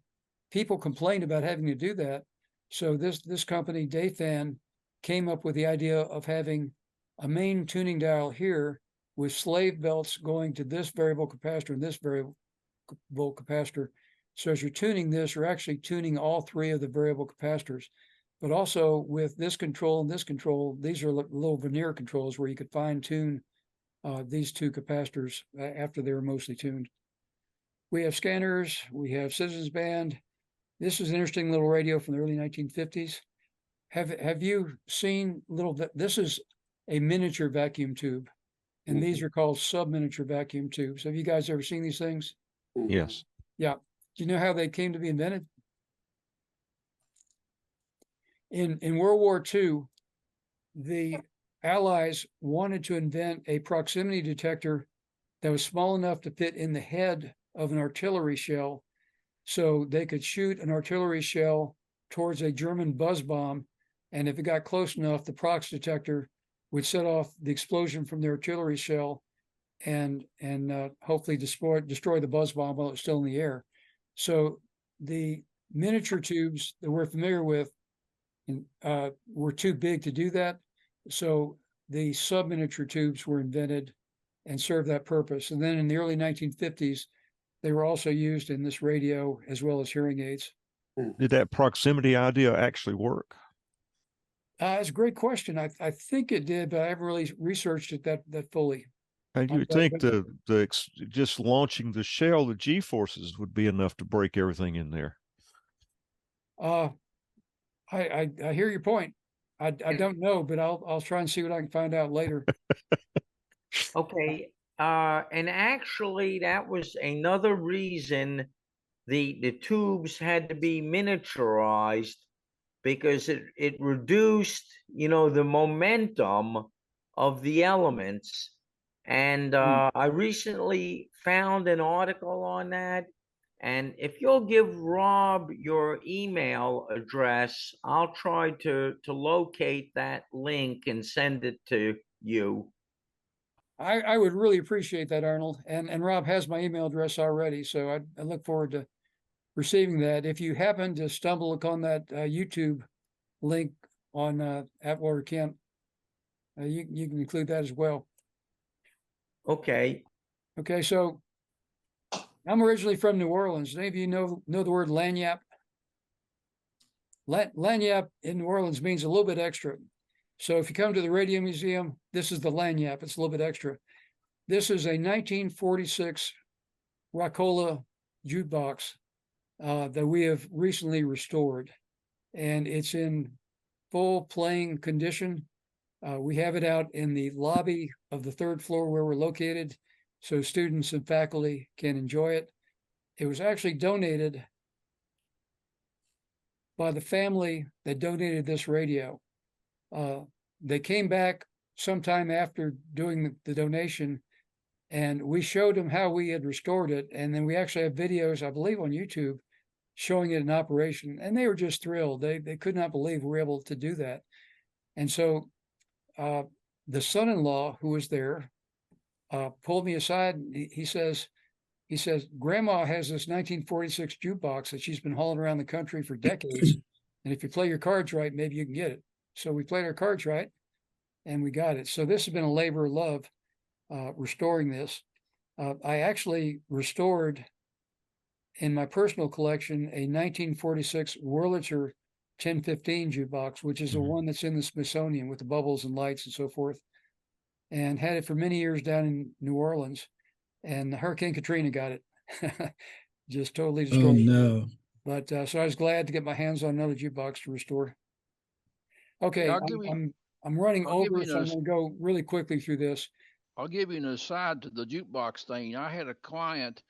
People complained about having to do that. So this company, Dayfan, came up with the idea of having a main tuning dial here with slave belts going to this variable capacitor and this variable capacitor. So as you're tuning this, you're actually tuning all 3 of the variable capacitors. But also with this control and this control, these are little veneer controls where you could fine tune these 2 capacitors after they were mostly tuned. We have scanners, we have citizens band. This is an interesting little radio from the early 1950s. Have you seen this is a miniature vacuum tube, and these are called sub-miniature vacuum tubes. Have you guys ever seen these things? Yes. Yeah. Do you know how they came to be invented? In World War II, the Allies wanted to invent a proximity detector that was small enough to fit in the head of an artillery shell, so they could shoot an artillery shell towards a German buzz bomb, and if it got close enough, the prox detector would set off the explosion from the artillery shell and hopefully destroy the buzz bomb while it's still in the air. So the miniature tubes that we're familiar with were too big to do that. So the sub-miniature tubes were invented and served that purpose. And then in the early 1950s, they were also used in this radio as well as hearing aids. Did that proximity idea actually work? It's a great question. I think it did, but I haven't really researched it that fully. And you would think just launching the shell, the G forces would be enough to break everything in there. I hear your point. I don't know, but I'll try and see what I can find out later. Okay, and actually that was another reason the tubes had to be miniaturized, because it reduced, the momentum of the elements. And I recently found an article on that. And if you'll give Rob your email address, I'll try to locate that link and send it to you. I would really appreciate that, Arnold. And Rob has my email address already, so I look forward to receiving that. If you happen to stumble upon that YouTube link on Atwater Kent, you can include that as well. Okay. Okay, so I'm originally from New Orleans. Any of you know the word lagniappe? Lagniappe in New Orleans means a little bit extra. So if you come to the Radio Museum, this is the lagniappe. It's a little bit extra. This is a 1946 Rockola jukebox that we have recently restored, and it's in full playing condition. We have it out in the lobby of the 3rd floor where we're located, so students and faculty can enjoy it. It was actually donated by the family that donated this radio. They came back sometime after doing the donation, and we showed them how we had restored it. And then we actually have videos, I believe, on YouTube showing it in operation, and they were just thrilled. They could not believe we were able to do that. And so the son-in-law who was there pulled me aside. And he says, Grandma has this 1946 jukebox that she's been hauling around the country for decades. And if you play your cards right, maybe you can get it. So we played our cards right and we got it. So this has been a labor of love, restoring this. I actually restored in my personal collection a 1946 Wurlitzer 1015 jukebox, which is the one that's in the Smithsonian with the bubbles and lights and so forth, and had it for many years down in New Orleans. And Hurricane Katrina got it, just totally Oh destroyed it. no. But so I was glad to get my hands on another jukebox to restore. Okay, I'm running I'll give over, you so I'm an going to go really quickly through this. I'll give you an aside to the jukebox thing. I had a client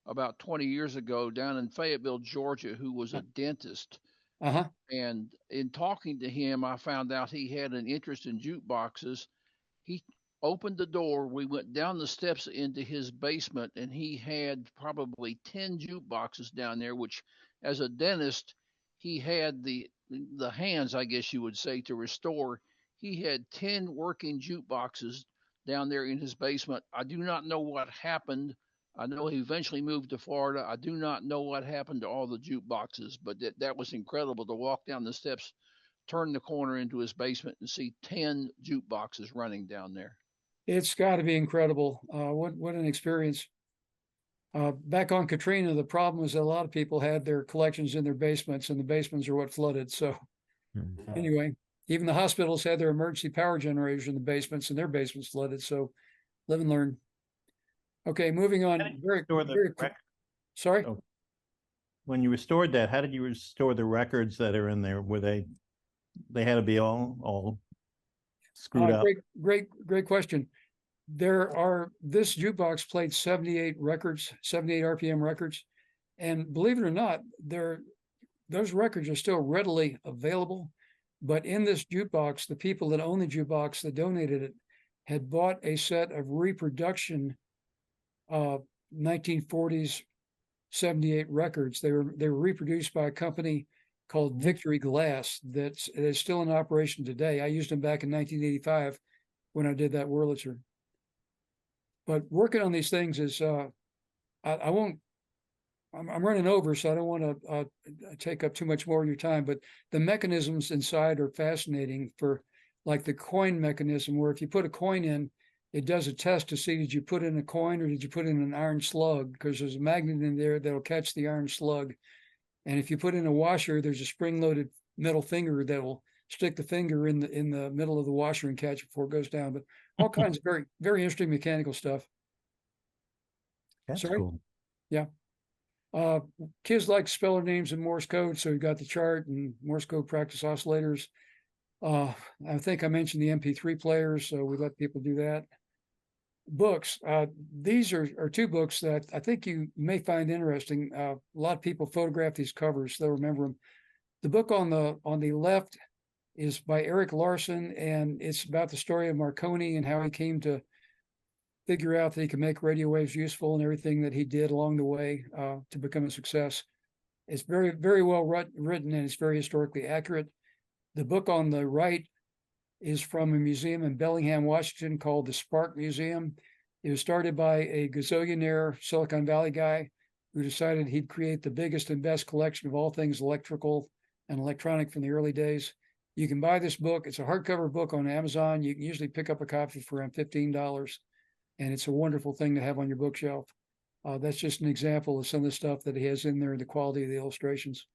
about 20 years ago down in Fayetteville, Georgia, who was a dentist. Uh-huh. And in talking to him, I found out he had an interest in jukeboxes. He opened the door. We went down the steps into his basement, and he had probably 10 jukeboxes down there, which, as a dentist, he had the hands, I guess you would say, to restore. He had 10 working jukeboxes down there in his basement. I do not know what happened. I know he eventually moved to Florida. I do not know what happened to all the jukeboxes, but that was incredible to walk down the steps, turn the corner into his basement, and see 10 jukeboxes running down there. It's got to be incredible. What an experience. Back on Katrina, the problem was that a lot of people had their collections in their basements, and the basements are what flooded. So anyway, even the hospitals had their emergency power generators in the basements, and their basements flooded. So live and learn. Okay, moving on. Very quick. Sorry? Oh. When you restored that, how did you restore the records that are in there? Were they had to be all screwed up? Great question. This jukebox played 78 records, 78 RPM records. And believe it or not, those records are still readily available. But in this jukebox, the people that own the jukebox that donated it had bought a set of reproduction 1940s 78 records. They were reproduced by a company called Victory Glass that is still in operation today. I used them back in 1985 when I did that Wurlitzer. But working on these things is I'm running over, so I don't want to take up too much more of your time, but the mechanisms inside are fascinating, for like the coin mechanism, where if you put a coin in, it does a test to see, did you put in a coin or did you put in an iron slug? Because there's a magnet in there that'll catch the iron slug. And if you put in a washer, there's a spring-loaded metal finger that will stick the finger in the middle of the washer and catch it before it goes down. But all kinds of very, very interesting mechanical stuff. That's Sorry? cool. Yeah. Kids like to spell their names in Morse code, so we've got the chart and Morse code practice oscillators. I think I mentioned the MP3 players, so we let people do that. Books. These are two books that I think you may find interesting. A lot of people photograph these covers; they'll remember them. The book on the left is by Eric Larson, and it's about the story of Marconi and how he came to figure out that he could make radio waves useful and everything that he did along the way to become a success. It's very, very well written, and it's very historically accurate. The book on the right is from a museum in Bellingham, Washington called the Spark Museum. It was started by a gazillionaire Silicon Valley guy who decided he'd create the biggest and best collection of all things electrical and electronic from the early days. You can buy this book. It's a hardcover book on Amazon. You can usually pick up a copy for around $15, and it's a wonderful thing to have on your bookshelf. That's just an example of some of the stuff that he has in there, the quality of the illustrations.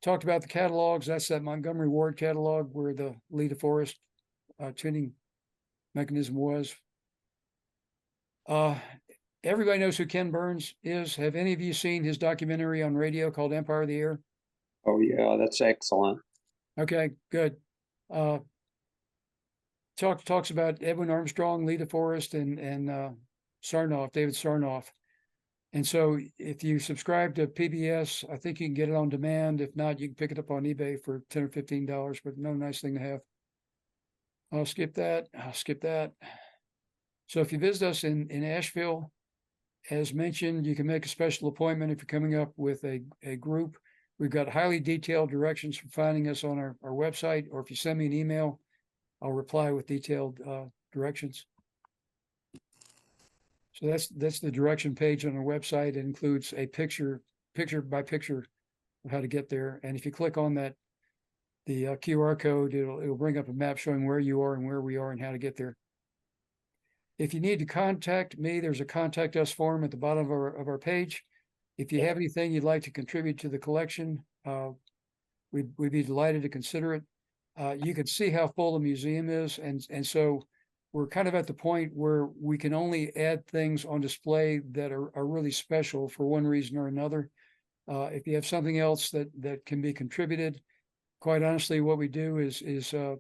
Talked about the catalogs. That's that Montgomery Ward catalog where the Lee DeForest tuning mechanism was. Everybody knows who Ken Burns is. Have any of you seen his documentary on radio called Empire of the Air? Oh yeah, that's excellent. Okay, good. Talks about Edwin Armstrong, Lee DeForest, and Sarnoff, David Sarnoff. And so if you subscribe to PBS, I think you can get it on demand. If not, you can pick it up on eBay for $10 or $15, but no nice thing to have. I'll skip that. So if you visit us in Asheville, As mentioned, you can make a special appointment if you're coming up with a group. We've got highly detailed directions for finding us on our website, or if you send me an email, I'll reply with detailed directions. So that's the direction page on our website. It includes a picture by picture of how to get there. And if you click on that, the QR code, it'll bring up a map showing where you are and where we are and how to get there. If you need to contact me, there's a contact us form at the bottom of our page. If you have anything you'd like to contribute to the collection, we'd be delighted to consider it. You can see how full the museum is, and so we're kind of at the point where we can only add things on display that are really special for one reason or another. If you have something else that can be contributed, quite honestly, what we do is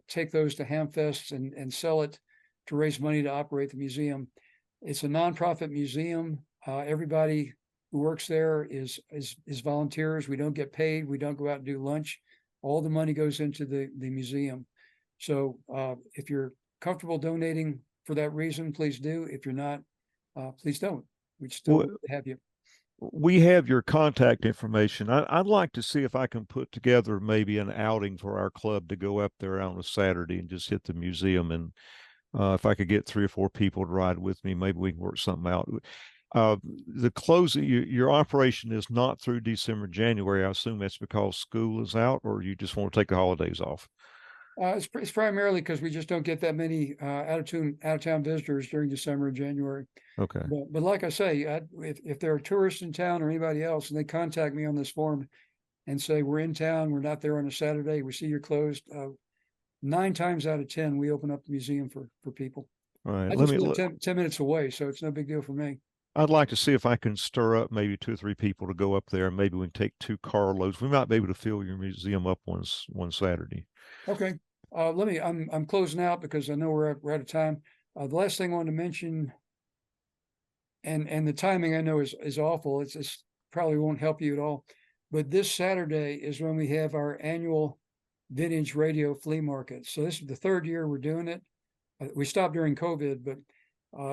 take those to Hamfests and sell it to raise money to operate the museum. It's a nonprofit museum. Everybody who works there is volunteers. We don't get paid. We don't go out and do lunch. All the money goes into the museum. So if you're comfortable donating for that reason, please do. If you're not, please don't. We'd still have you. We have your contact information. I'd like to see if I can put together maybe an outing for our club to go up there on a Saturday and just hit the museum. And if I could get 3 or 4 people to ride with me, maybe we can work something out. The closing, your operation is not through December, January. I assume that's because school is out, or you just want to take the holidays off? It's primarily because we just don't get that many out of town visitors during December and January. Okay. But like I say, if there are tourists in town or anybody else, and they contact me on this form and say, we're in town, we're not there on a Saturday, we see you're closed, 9 times out of 10, we open up the museum for people. All right. I just live 10 minutes away, so it's no big deal for me. I'd like to see if I can stir up maybe 2 or 3 people to go up there, and maybe we can take 2 carloads. We might be able to fill your museum up one Saturday. Okay. I'm closing out because I know we're out of time. The last thing I wanted to mention, and the timing I know is awful. It's probably won't help you at all. But this Saturday is when we have our annual vintage radio flea market. So this is the 3rd year we're doing it. We stopped during COVID, but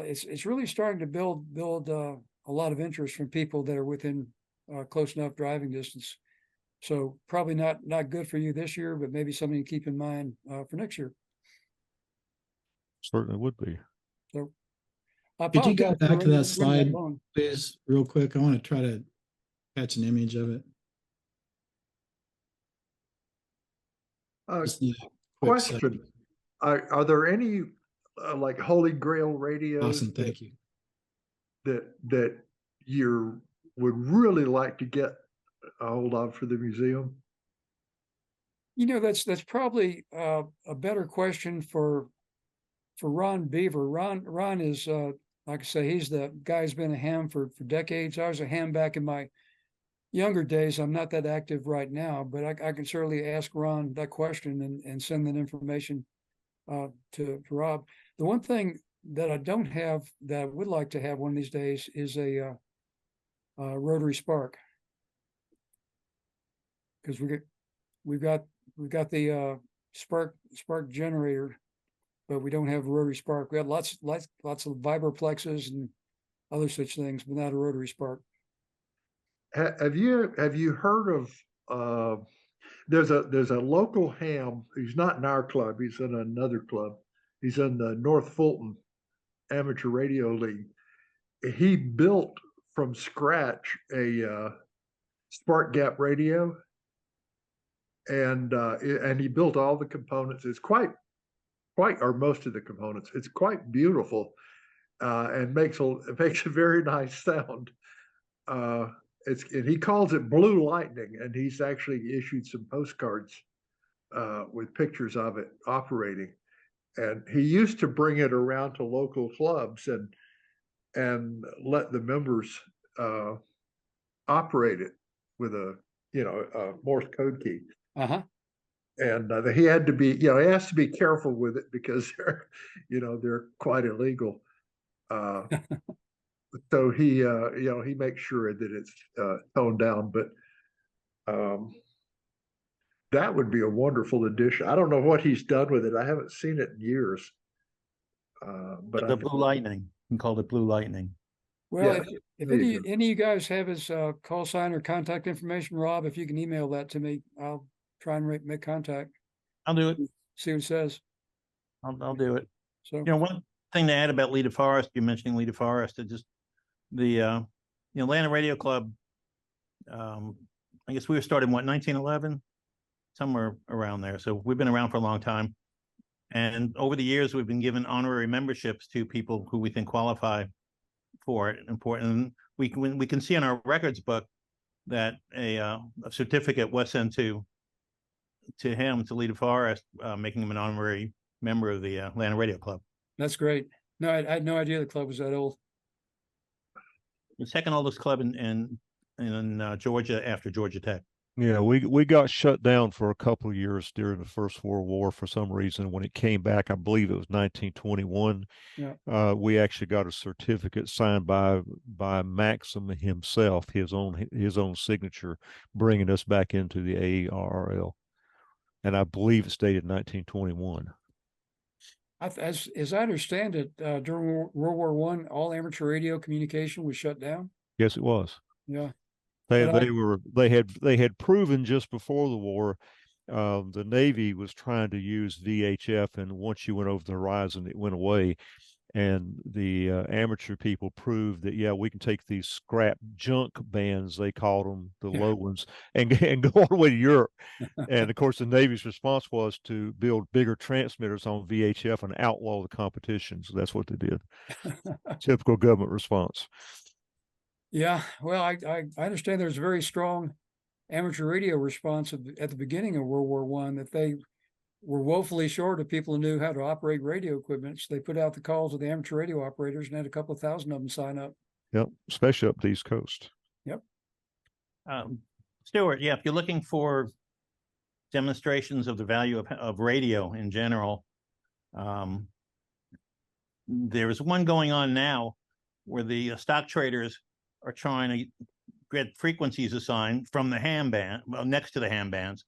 it's really starting to build a lot of interest from people that are within close enough driving distance. So probably not good for you this year, but maybe something to keep in mind for next year. Certainly would be. So could you go back to that slide, please, real quick? I want to try to catch an image of it. Question: Are there any like Holy Grail radios? Awesome, thank you. That you would really like to get a hold of for the museum? You know, that's probably a better question for Ron Beaver. Ron is like I say, he's the guy who's been a ham for decades. I was a ham back in my younger days. I'm not that active right now, but I can certainly ask Ron that question and send that information to Rob. The one thing that I don't have that I would like to have one of these days is a rotary spark, because we've got the spark generator, but we don't have a rotary spark. We have lots of vibroplexes and other such things, but not a rotary spark. Have you heard of there's a local ham. He's not in our club. He's in another club. He's in the North Fulton Amateur Radio League. He built from scratch a spark gap radio, and he built all the components. It's quite or most of the components. It's quite beautiful, and makes a very nice sound. And he calls it Blue Lightning, and he's actually issued some postcards with pictures of it operating. And he used to bring it around to local clubs and let the members operate it with a Morse code key. And he had to be, he has to be careful with it because they're quite illegal. So he makes sure that it's toned down, but that would be a wonderful addition. I don't know what he's done with it. I haven't seen it in years. But the Blue Lightning, you can call it Blue Lightning. Well, Yeah. If There you any of you guys have his call sign or contact information, Rob, if you can email that to me, I'll try and make contact, I'll do it. see what it says. I'll do it. So You know, one thing to add about Leda Forest, you're mentioning Leda Forest, it just the Atlanta Radio Club. I guess we were started in what, 1911, somewhere around there. So we've been around for a long time, and over the years we've been given honorary memberships to people who we think qualify for it. Important. We can see in our records book that a certificate was sent to him, to Leda Forest, making him an honorary member of the Atlanta Radio Club. that's great. No, I had no idea the club was that old. The second oldest club in Georgia after Georgia Tech. Yeah, we got shut down for a couple of years during the First World War for some reason. When it came back, I believe it was 1921. Yeah. We actually got a certificate signed by Maxim himself, his own signature, bringing us back into the ARRL, and I believe it's dated 1921. As I understand it, during World War I, all amateur radio communication was shut down. Yes, it was. Yeah. They But they had proven just before the war, the Navy was trying to use VHF, and once you went over the horizon, it went away. And the amateur people proved that, yeah, we can take these scrap junk bands, they called them, the low ones, and go all the way to Europe. And of course, the Navy's response was to build bigger transmitters on VHF and outlaw the competition. So that's what they did. Typical government response. Yeah, well, I understand there's a very strong amateur radio response at the beginning of World War I, that they were woefully short of people who knew how to operate radio equipment. So they put out the calls of the amateur radio operators and had a couple of thousand of them sign up. Yep, especially up the East Coast. Yep. Stuart, yeah, if you're looking for demonstrations of the value of radio in general, there's one going on now where the stock traders are trying to get frequencies assigned from the ham band, well, next to the ham bands,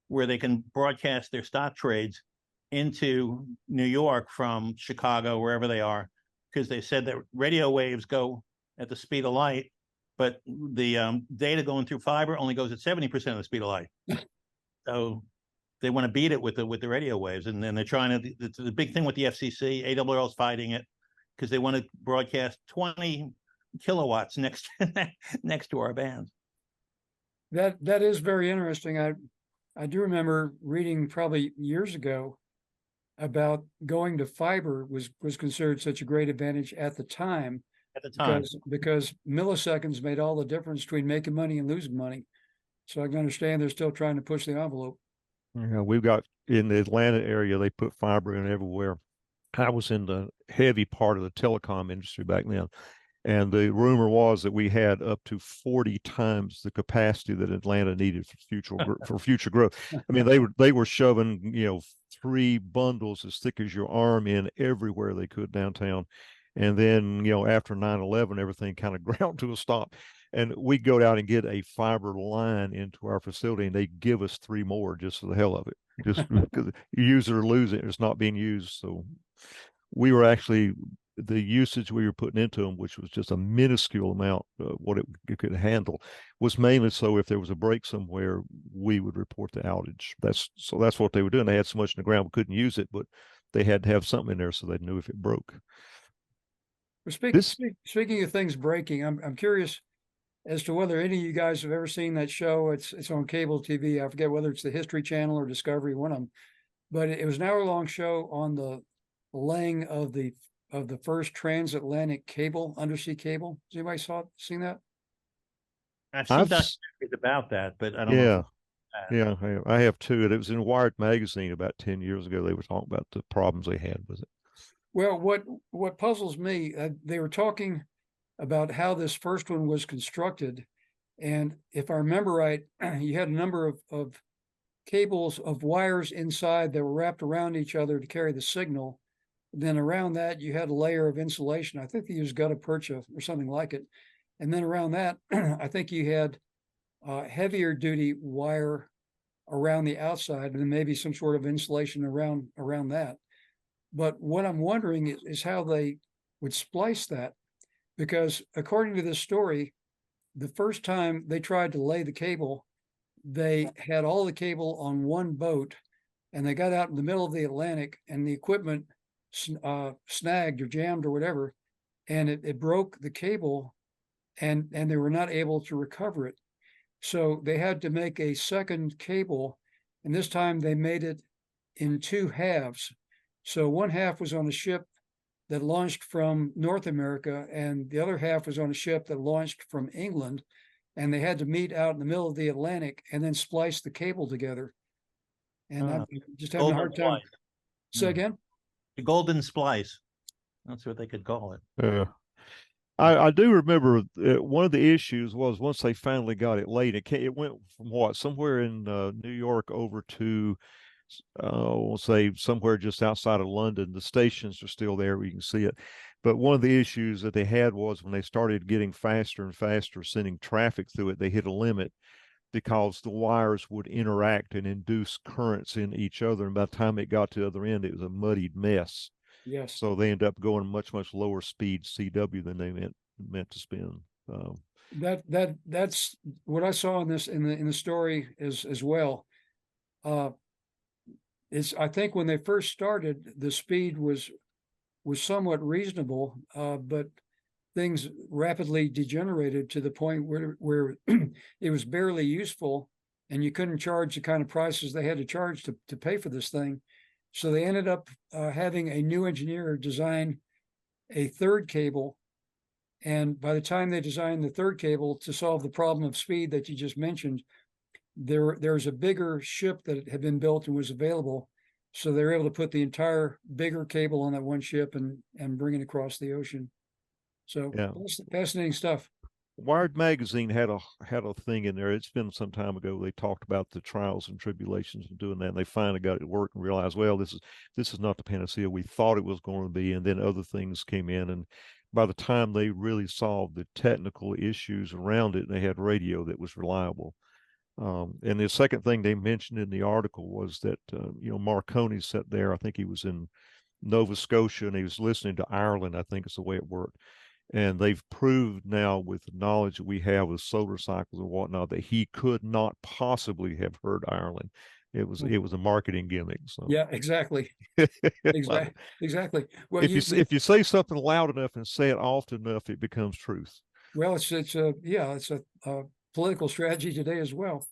where they can broadcast their stock trades into New York from Chicago, wherever they are, because they said that radio waves go at the speed of light, but the data going through fiber only goes at 70% of the speed of light. So they want to beat it with the radio waves, and then they're trying to. The big thing with the FCC, ARRL is fighting it because they want to broadcast 20 kilowatts next to our bands. That is very interesting. I do remember reading probably years ago about going to fiber was considered such a great advantage at the time. At the time, because milliseconds made all the difference between making money and losing money. So I can understand they're still trying to push the envelope. Yeah, we've got in the Atlanta area, they put fiber in everywhere. I was in the heavy part of the telecom industry back then, and the rumor was that we had up to 40 times the capacity that Atlanta needed for future growth. I mean, they were shoving 3 bundles as thick as your arm in everywhere they could downtown. And then, after 9/11, everything kind of ground to a stop. And we go down and get a fiber line into our facility, and they give us 3 more just for the hell of it. Just because you use it or lose it, it's not being used. So we were actually, the usage we were putting into them, which was just a minuscule amount of what it could handle, was mainly so if there was a break somewhere, we would report the outage. That's what they were doing. They had so much in the ground, we couldn't use it, but they had to have something in there so they knew if it broke. Well, speaking of things breaking, I'm curious as to whether any of you guys have ever seen that show. It's on cable TV. I forget whether it's the History Channel or Discovery, one of them. But it was an hour-long show on the laying of the first transatlantic cable, undersea cable. Has anybody seen that? I've seen documentaries about that, but I don't know. Yeah, I have too. It was in Wired magazine about 10 years ago. They were talking about the problems they had with it. Well, what puzzles me, they were talking about how this first one was constructed. And if I remember right, you had a number of cables of wires inside that were wrapped around each other to carry the signal. Then around that, you had a layer of insulation. I think they used gutta percha or something like it. And then around that, I think you had heavier duty wire around the outside, and then maybe some sort of insulation around that. But what I'm wondering is how they would splice that. because according to this story, the first time they tried to lay the cable, they had all the cable on one boat, and they got out in the middle of the Atlantic, and the equipment snagged or jammed or whatever, and it broke the cable, and they were not able to recover it. So they had to make a second cable, and this time they made it in two halves. So one half was on a ship that launched from North America, and the other half was on a ship that launched from England, and they had to meet out in the middle of the Atlantic and then splice the cable together. And I'm just having a hard time. Say again? The golden splice. That's what they could call it. Yeah. I do remember one of the issues was once they finally got it laid, it went from what, somewhere in New York over to, we'll say somewhere just outside of London. The stations are still there, we can see it. But one of the issues that they had was when they started getting faster and faster, sending traffic through it, they hit a limit because the wires would interact and induce currents in each other. And by the time it got to the other end, it was a muddied mess. Yes. So they end up going much lower speed CW than they meant to spend. That's what I saw in this in the story as well. Is I think when they first started, the speed was somewhat reasonable, but things rapidly degenerated to the point where it was barely useful, and you couldn't charge the kind of prices they had to charge to pay for this thing. So they ended up having a new engineer design a third cable. And by the time they designed the third cable to solve the problem of speed that you just mentioned, there's a bigger ship that had been built and was available. So they were able to put the entire bigger cable on that one ship and bring it across the ocean. So yeah, fascinating stuff. Wired magazine had a thing in there. It's been some time ago. They talked about the trials and tribulations of doing that, and they finally got it to work and realized, well, this is not the panacea we thought it was going to be. And then other things came in, and by the time they really solved the technical issues around it, they had radio that was reliable. And the second thing they mentioned in the article was that Marconi sat there. I think he was in Nova Scotia, and he was listening to Ireland. I think is the way it worked. And they've proved now with the knowledge that we have with solar cycles and whatnot that he could not possibly have heard Ireland. It was a marketing gimmick. So yeah, exactly. Exactly. Well, if you say something loud enough and say it often enough, it becomes truth. Well, it's a political strategy today as well.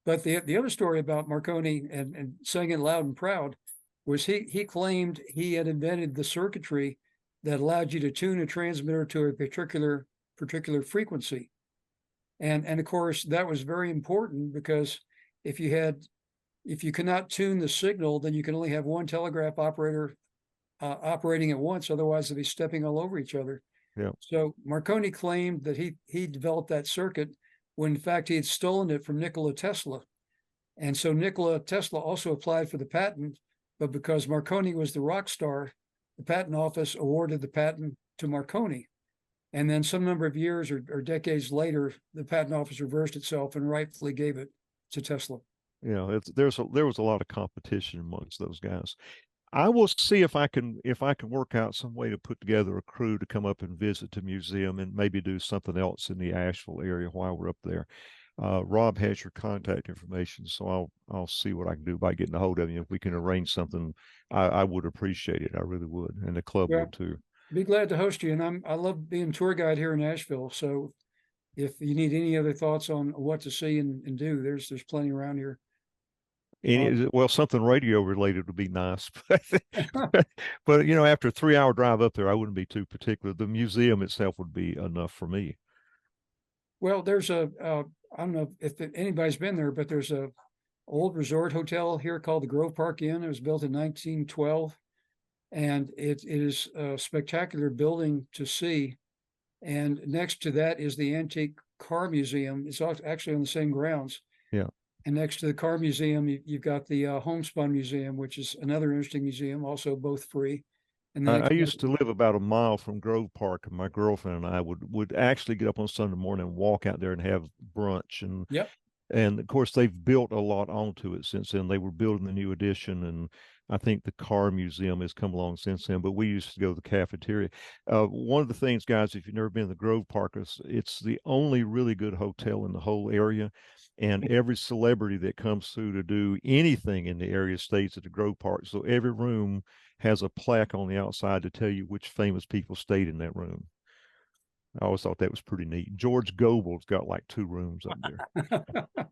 But the other story about Marconi and saying it loud and proud was he claimed he had invented the circuitry that allowed you to tune a transmitter to a particular frequency. And of course that was very important because if you cannot tune the signal, then you can only have one telegraph operator operating at once. Otherwise they'll be stepping all over each other. Yeah. So Marconi claimed that he developed that circuit when in fact he had stolen it from Nikola Tesla. And so Nikola Tesla also applied for the patent, but because Marconi was the rock star, the patent office awarded the patent to Marconi. And then some number of years or decades later, the patent office reversed itself and rightfully gave it to Tesla. Yeah, there was a lot of competition amongst those guys. I will see if I can work out some way to put together a crew to come up and visit the museum and maybe do something else in the Asheville area while we're up there. Rob has your contact information, so I'll see what I can do by getting a hold of you. If we can arrange something, I would appreciate it. I really would, and the club would too. Be glad to host you, and I love being tour guide here in Asheville. So if you need any other thoughts on what to see and do, there's plenty around here. Well, something radio related would be nice, but after a 3-hour drive up there, I wouldn't be too particular. The museum itself would be enough for me. Well, there's I don't know if anybody's been there, but there's a old resort hotel here called the Grove Park Inn. It was built in 1912, and it is a spectacular building to see. And next to that is the Antique Car Museum. It's actually on the same grounds. Yeah. And next to the Car Museum, you've got the Homespun Museum, which is another interesting museum, also both free. And I used to live about a mile from Grove Park, and my girlfriend and I would actually get up on Sunday morning and walk out there and have brunch. And yep. And of course, they've built a lot onto it since then. They were building the new addition, and I think the car museum has come along since then. But we used to go to the cafeteria. One of the things, guys, if you've never been to the Grove Park, it's the only really good hotel in the whole area. And every celebrity that comes through to do anything in the area stays at the Grove Park. So every room has a plaque on the outside to tell you which famous people stayed in that room. I always thought that was pretty neat. George Gobel's got like 2 rooms up there.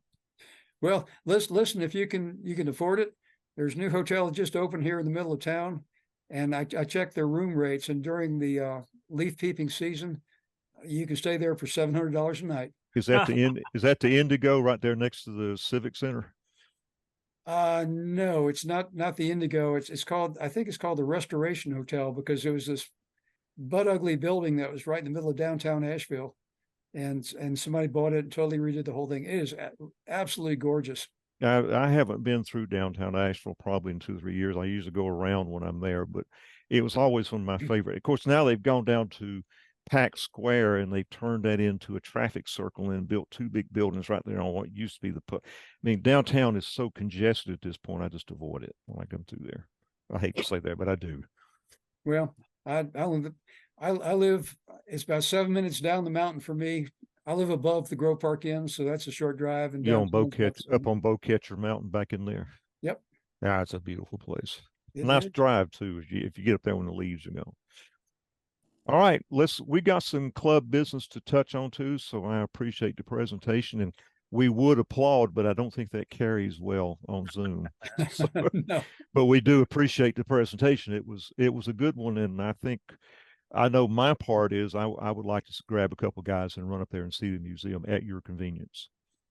Well, listen, if you can afford it, there's a new hotel that just opened here in the middle of town. And I checked their room rates, and during the leaf peeping season, you can stay there for $700 a night. Is that the Indigo right there next to the Civic Center? No, it's not the Indigo. It's called, I think it's called the Restoration Hotel, because it was this butt ugly building that was right in the middle of downtown Asheville. And somebody bought it and totally redid the whole thing. It is absolutely gorgeous. I haven't been through downtown Asheville probably in 2 or 3 years. I usually go around when I'm there, but it was always one of my favorite. Of course, now they've gone down to Pack Square and they've turned that into a traffic circle and built 2 big buildings right there on what used to be I mean, downtown is so congested at this point. I just avoid it when I come through there. I hate to say that, but I do. Well, I live, it's about 7 minutes down the mountain for me. I live above the Grove Park Inn, so that's a short drive. And you're on up on Bowcatcher Mountain back in there. Yep. Yeah, it's a beautiful place. It Nice is. drive too, if you get up there when the leaves are gone. All right, we got some club business to touch on too, so I appreciate the presentation, and we would applaud, but I don't think that carries well on Zoom. So, No. But we do appreciate the presentation. It was a good one, and I know my part is I would like to grab a couple guys and run up there and see the museum at your convenience.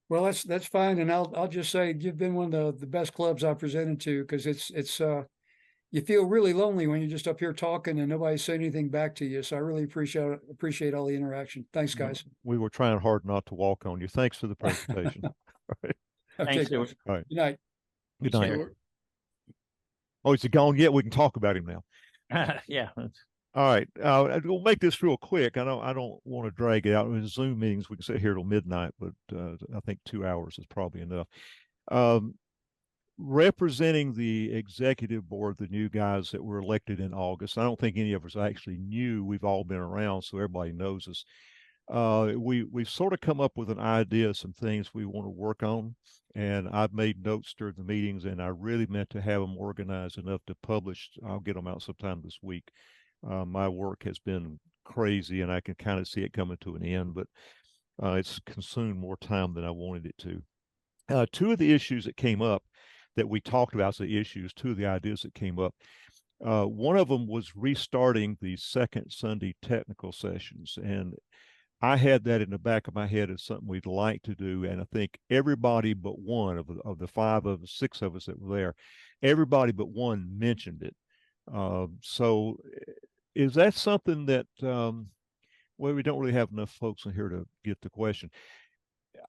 Well, that's fine, and I'll just say you've been one of the best clubs I've presented to, because it's you feel really lonely when you're just up here talking and nobody's saying anything back to you. So I really appreciate all the interaction. Thanks, guys. We were trying hard not to walk on you. Thanks for the presentation. All right. Okay, Thanks, Stuart. All right. Good night. Good night. Stuart. Oh, is he gone yet? We can talk about him now. Yeah. All right. We'll make this real quick. I don't want to drag it out. In Zoom meetings, we can sit here till midnight, but I think 2 hours is probably enough. Representing the executive board, the new guys that were elected in August, I don't think any of us actually knew. We've all been around, so everybody knows us. We've sort of come up with an idea of some things we want to work on, and I've made notes during the meetings, and I really meant to have them organized enough to publish. I'll get them out sometime this week. My work has been crazy, and I can kind of see it coming to an end, but it's consumed more time than I wanted it to. 2 of the issues that came up that we talked about, the issues, 2 of the ideas that came up. One of them was restarting the second Sunday technical sessions, and I had that in the back of my head as something we'd like to do, and I think everybody but one of the 5 of us, 6 of us that were there, everybody but one mentioned it. So is that something that, well, we don't really have enough folks in here to get the question.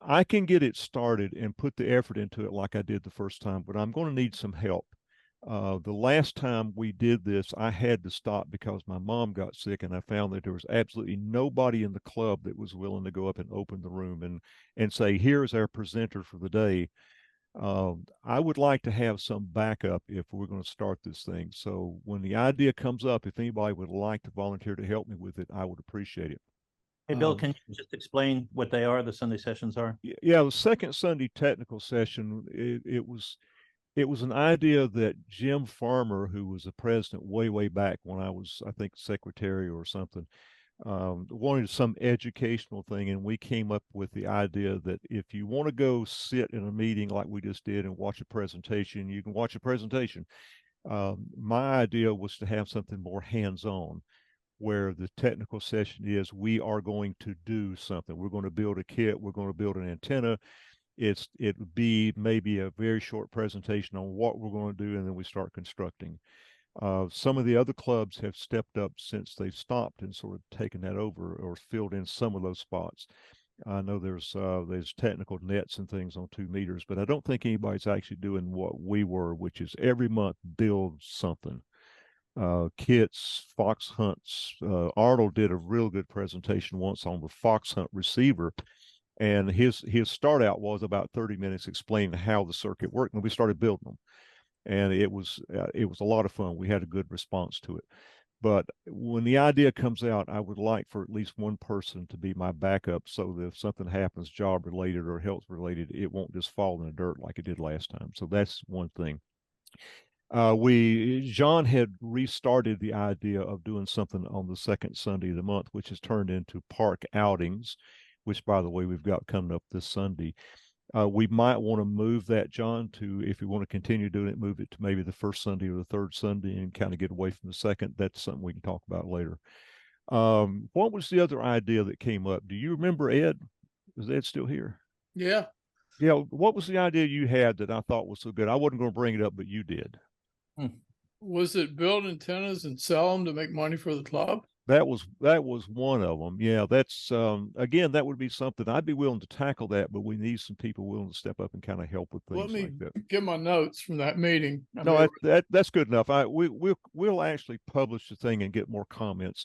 I can get it started and put the effort into it like I did the first time, but I'm going to need some help. The last time we did this, I had to stop because my mom got sick, and I found that there was absolutely nobody in the club that was willing to go up and open the room and say, here's our presenter for the day. I would like to have some backup if we're going to start this thing. So when the idea comes up, if anybody would like to volunteer to help me with it, I would appreciate it. Hey, Bill, can you just explain what the Sunday sessions are? Yeah, the second Sunday technical session, it was an idea that Jim Farmer, who was the president way back when I was, I think, secretary or something, wanted some educational thing, and we came up with the idea that if you want to go sit in a meeting like we just did and watch a presentation, you can watch a presentation. My idea was to have something more hands-on, where the technical session is we are going to do something. We're going to build a kit. We're going to build an antenna. It would be maybe a very short presentation on what we're going to do, and then we start constructing. Some of the other clubs have stepped up since they've stopped and sort of taken that over or filled in some of those spots. I know there's technical nets and things on 2 meters, but I don't think anybody's actually doing what we were, which is every month build something. Kits, fox hunts. ARRL did a real good presentation once on the fox hunt receiver, And his start out was about 30 minutes explaining how the circuit worked, and we started building them. And it was a lot of fun. We had a good response to it. But when the idea comes out, I would like for at least one person to be my backup, so that if something happens job related or health related, it won't just fall in the dirt like it did last time. So that's one thing. John had restarted the idea of doing something on the second Sunday of the month, which has turned into park outings, which, by the way, we've got coming up this Sunday. We might want to move that, John, to, if you want to continue doing it, move it to maybe the first Sunday or the third Sunday and kind of get away from the second. That's something we can talk about later. What was the other idea that came up? Do you remember, Ed? Is Ed still here? Yeah. Yeah. What was the idea you had that I thought was so good? I wasn't going to bring it up, but you did. Was it build antennas and sell them to make money for the club? That was one of them. Yeah, that's again, that would be something I'd be willing to tackle that, but we need some people willing to step up and kind of help with things Let me like that. get my notes from that meeting. No, that's good enough. We'll actually publish the thing and get more comments,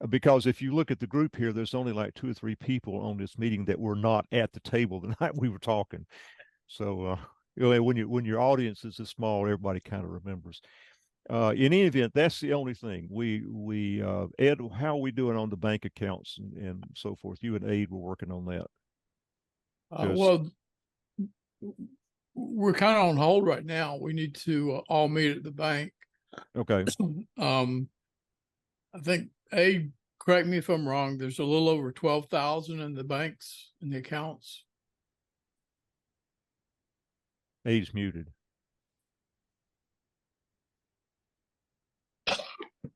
because if you look at the group here, there's only like 2 or 3 people on this meeting that were not at the table the night we were talking. So when your audience is this small, everybody kind of remembers. In any event, that's the only thing. Ed, how are we doing on the bank accounts and so forth? You and Aid were working on that. Well, we're kind of on hold right now. We need to all meet at the bank. Okay. I think, Aid, correct me if I'm wrong, there's a little over 12,000 in the banks, in the accounts. Aid's muted.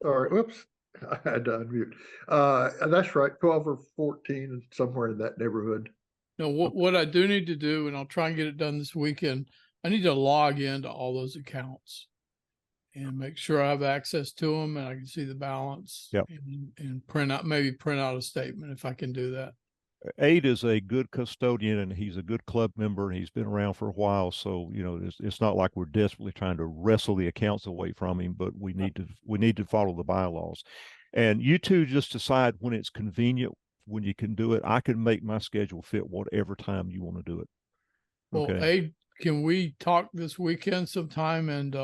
All right, whoops, I had to unmute. That's right, 12 or 14, somewhere in that neighborhood. No, what I do need to do, and I'll try and get it done this weekend, I need to log into all those accounts and make sure I have access to them and I can see the balance. Yep. And print out a statement if I can do that. Aid is a good custodian and he's a good club member and he's been around for a while. So, it's not like we're desperately trying to wrestle the accounts away from him, but we need to follow the bylaws. And you two just decide when it's convenient, when you can do it. I can make my schedule fit whatever time you want to do it. Okay. Well, Aid, can we talk this weekend sometime and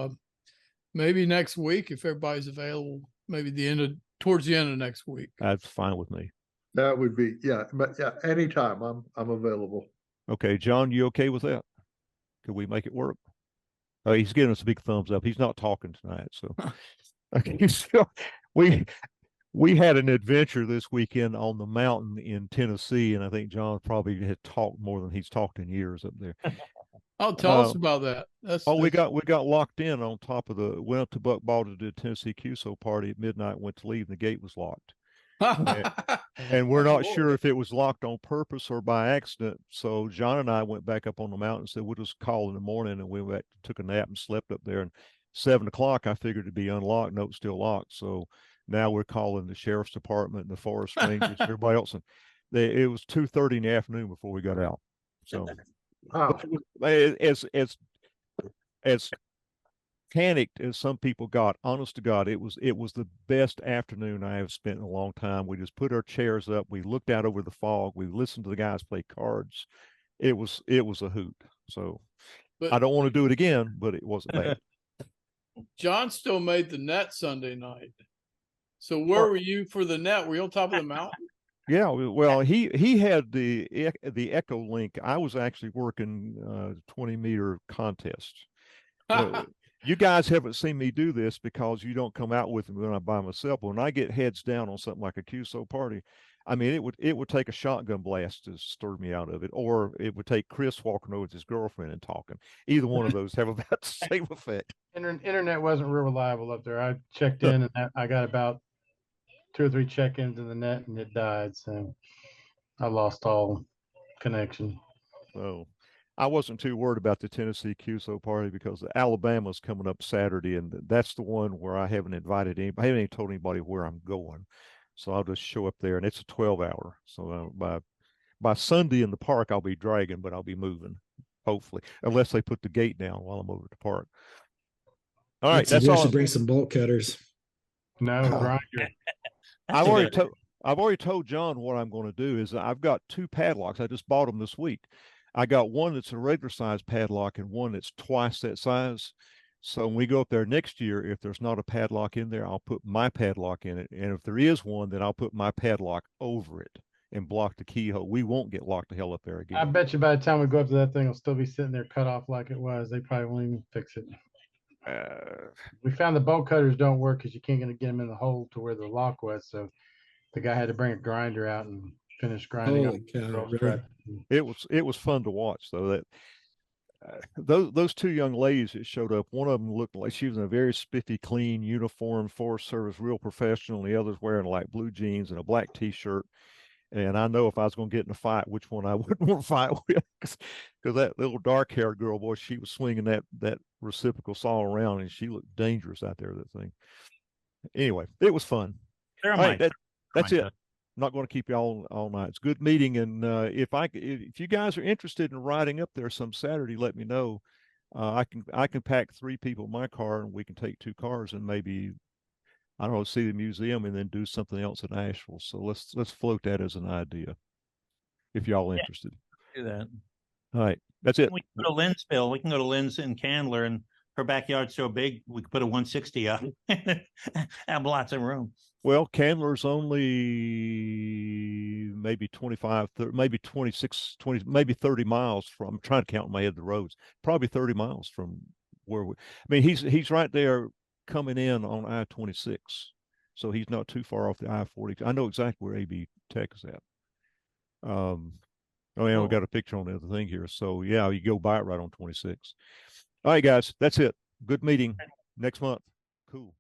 maybe next week if everybody's available, maybe towards the end of next week? That's fine with me. That would be, but anytime I'm available. Okay, John, you okay with that? Could we make it work? He's giving us a big thumbs up. He's not talking tonight, so okay. So we had an adventure this weekend on the mountain in Tennessee, and I think John probably had talked more than he's talked in years up there. Oh, tell us about that. We got locked in on top of went up to Buck Ball to do a Tennessee QSO party at midnight, went to leave, and the gate was locked. And we're not sure if it was locked on purpose or by accident. So John and I went back up on the mountain and said, we'll just call in the morning. And we went, took a nap and slept up there. And 7 o'clock, I figured it'd be unlocked. No, it's still locked. So now we're calling the sheriff's department and the forest rangers, everybody else. And it was 2:30 in the afternoon before we got out. So as panicked as some people got, honest to God, it was the best afternoon I have spent in a long time. We just put our chairs up, we looked out over the fog, we listened to the guys play cards. It was a hoot. So I don't want to do it again, but it wasn't bad. John still made the net Sunday night. So where were you for the net? Were you on top of the mountain? Yeah, well, he had the Echo Link. I was actually working 20-meter contest. You guys haven't seen me do this because you don't come out with me when I'm by myself. But when I get heads down on something like a QSO party, I mean, it would take a shotgun blast to stir me out of it, or it would take Chris walking over with his girlfriend and talking. Either one of those have about the same effect. Internet wasn't real reliable up there. I checked in and I got about 2 or 3 check-ins in the net and it died. So I lost all connection. So I wasn't too worried about the Tennessee QSO party because Alabama's coming up Saturday, and that's the one where I haven't invited anybody. I haven't even told anybody where I'm going. So I'll just show up there, and it's a 12-hour. So by Sunday in the park, I'll be dragging, but I'll be moving, hopefully, unless they put the gate down while I'm over at the park. All right, that's all. Should bring some bolt cutters. No, grinder. I've already told. I've already told John what I'm going to do is I've got two padlocks. I just bought them this week. I got one that's a regular size padlock and one that's twice that size. So when we go up there next year, if there's not a padlock in there, I'll put my padlock in it. And if there is one, then I'll put my padlock over it and block the keyhole. We won't get locked to hell up there I again. bet you by the time we go up to that thing, it'll still be sitting there cut off like it was. They probably won't even fix it. We found the bolt cutters don't work because you can't get them in the hole to where the lock was. So the guy had to bring a grinder out and finish grinding Holy up cow, the really? strut. It was fun to watch though. That those two young ladies that showed up, one of them looked like she was in a very spiffy, clean uniform, Forest Service, real professional. And the other's wearing like blue jeans and a black T-shirt. And I know if I was going to get in a fight, which one I wouldn't want to fight with, because that little dark-haired girl, boy, she was swinging that reciprocal saw around, and she looked dangerous out there. That thing. Anyway, it was fun. They're All my right, that's my it. I'm not going to keep you all night. It's a good meeting, and if you guys are interested in riding up there some Saturday, let me know. I can pack 3 people in my car, and we can take 2 cars, and maybe I don't know, see the museum, and then do something else in Asheville. So let's float that as an idea, if y'all Yeah. interested. Do that. All right, that's it. We can go to Linsville. We can go to Lynn's in Candler, and her backyard's so big we could put a 160 up. Have lots of room. Well, Candler's only maybe 25, 30, maybe 26, 20, maybe 30 miles from, I'm trying to count in my head the roads, probably 30 miles from where I mean, he's right there coming in on I-26. So he's not too far off the I-40. I know exactly where AB Tech is at. Oh yeah, we got a picture on the other thing here. So yeah, you go by it right on 26. All right, guys, that's it. Good meeting next month. Cool.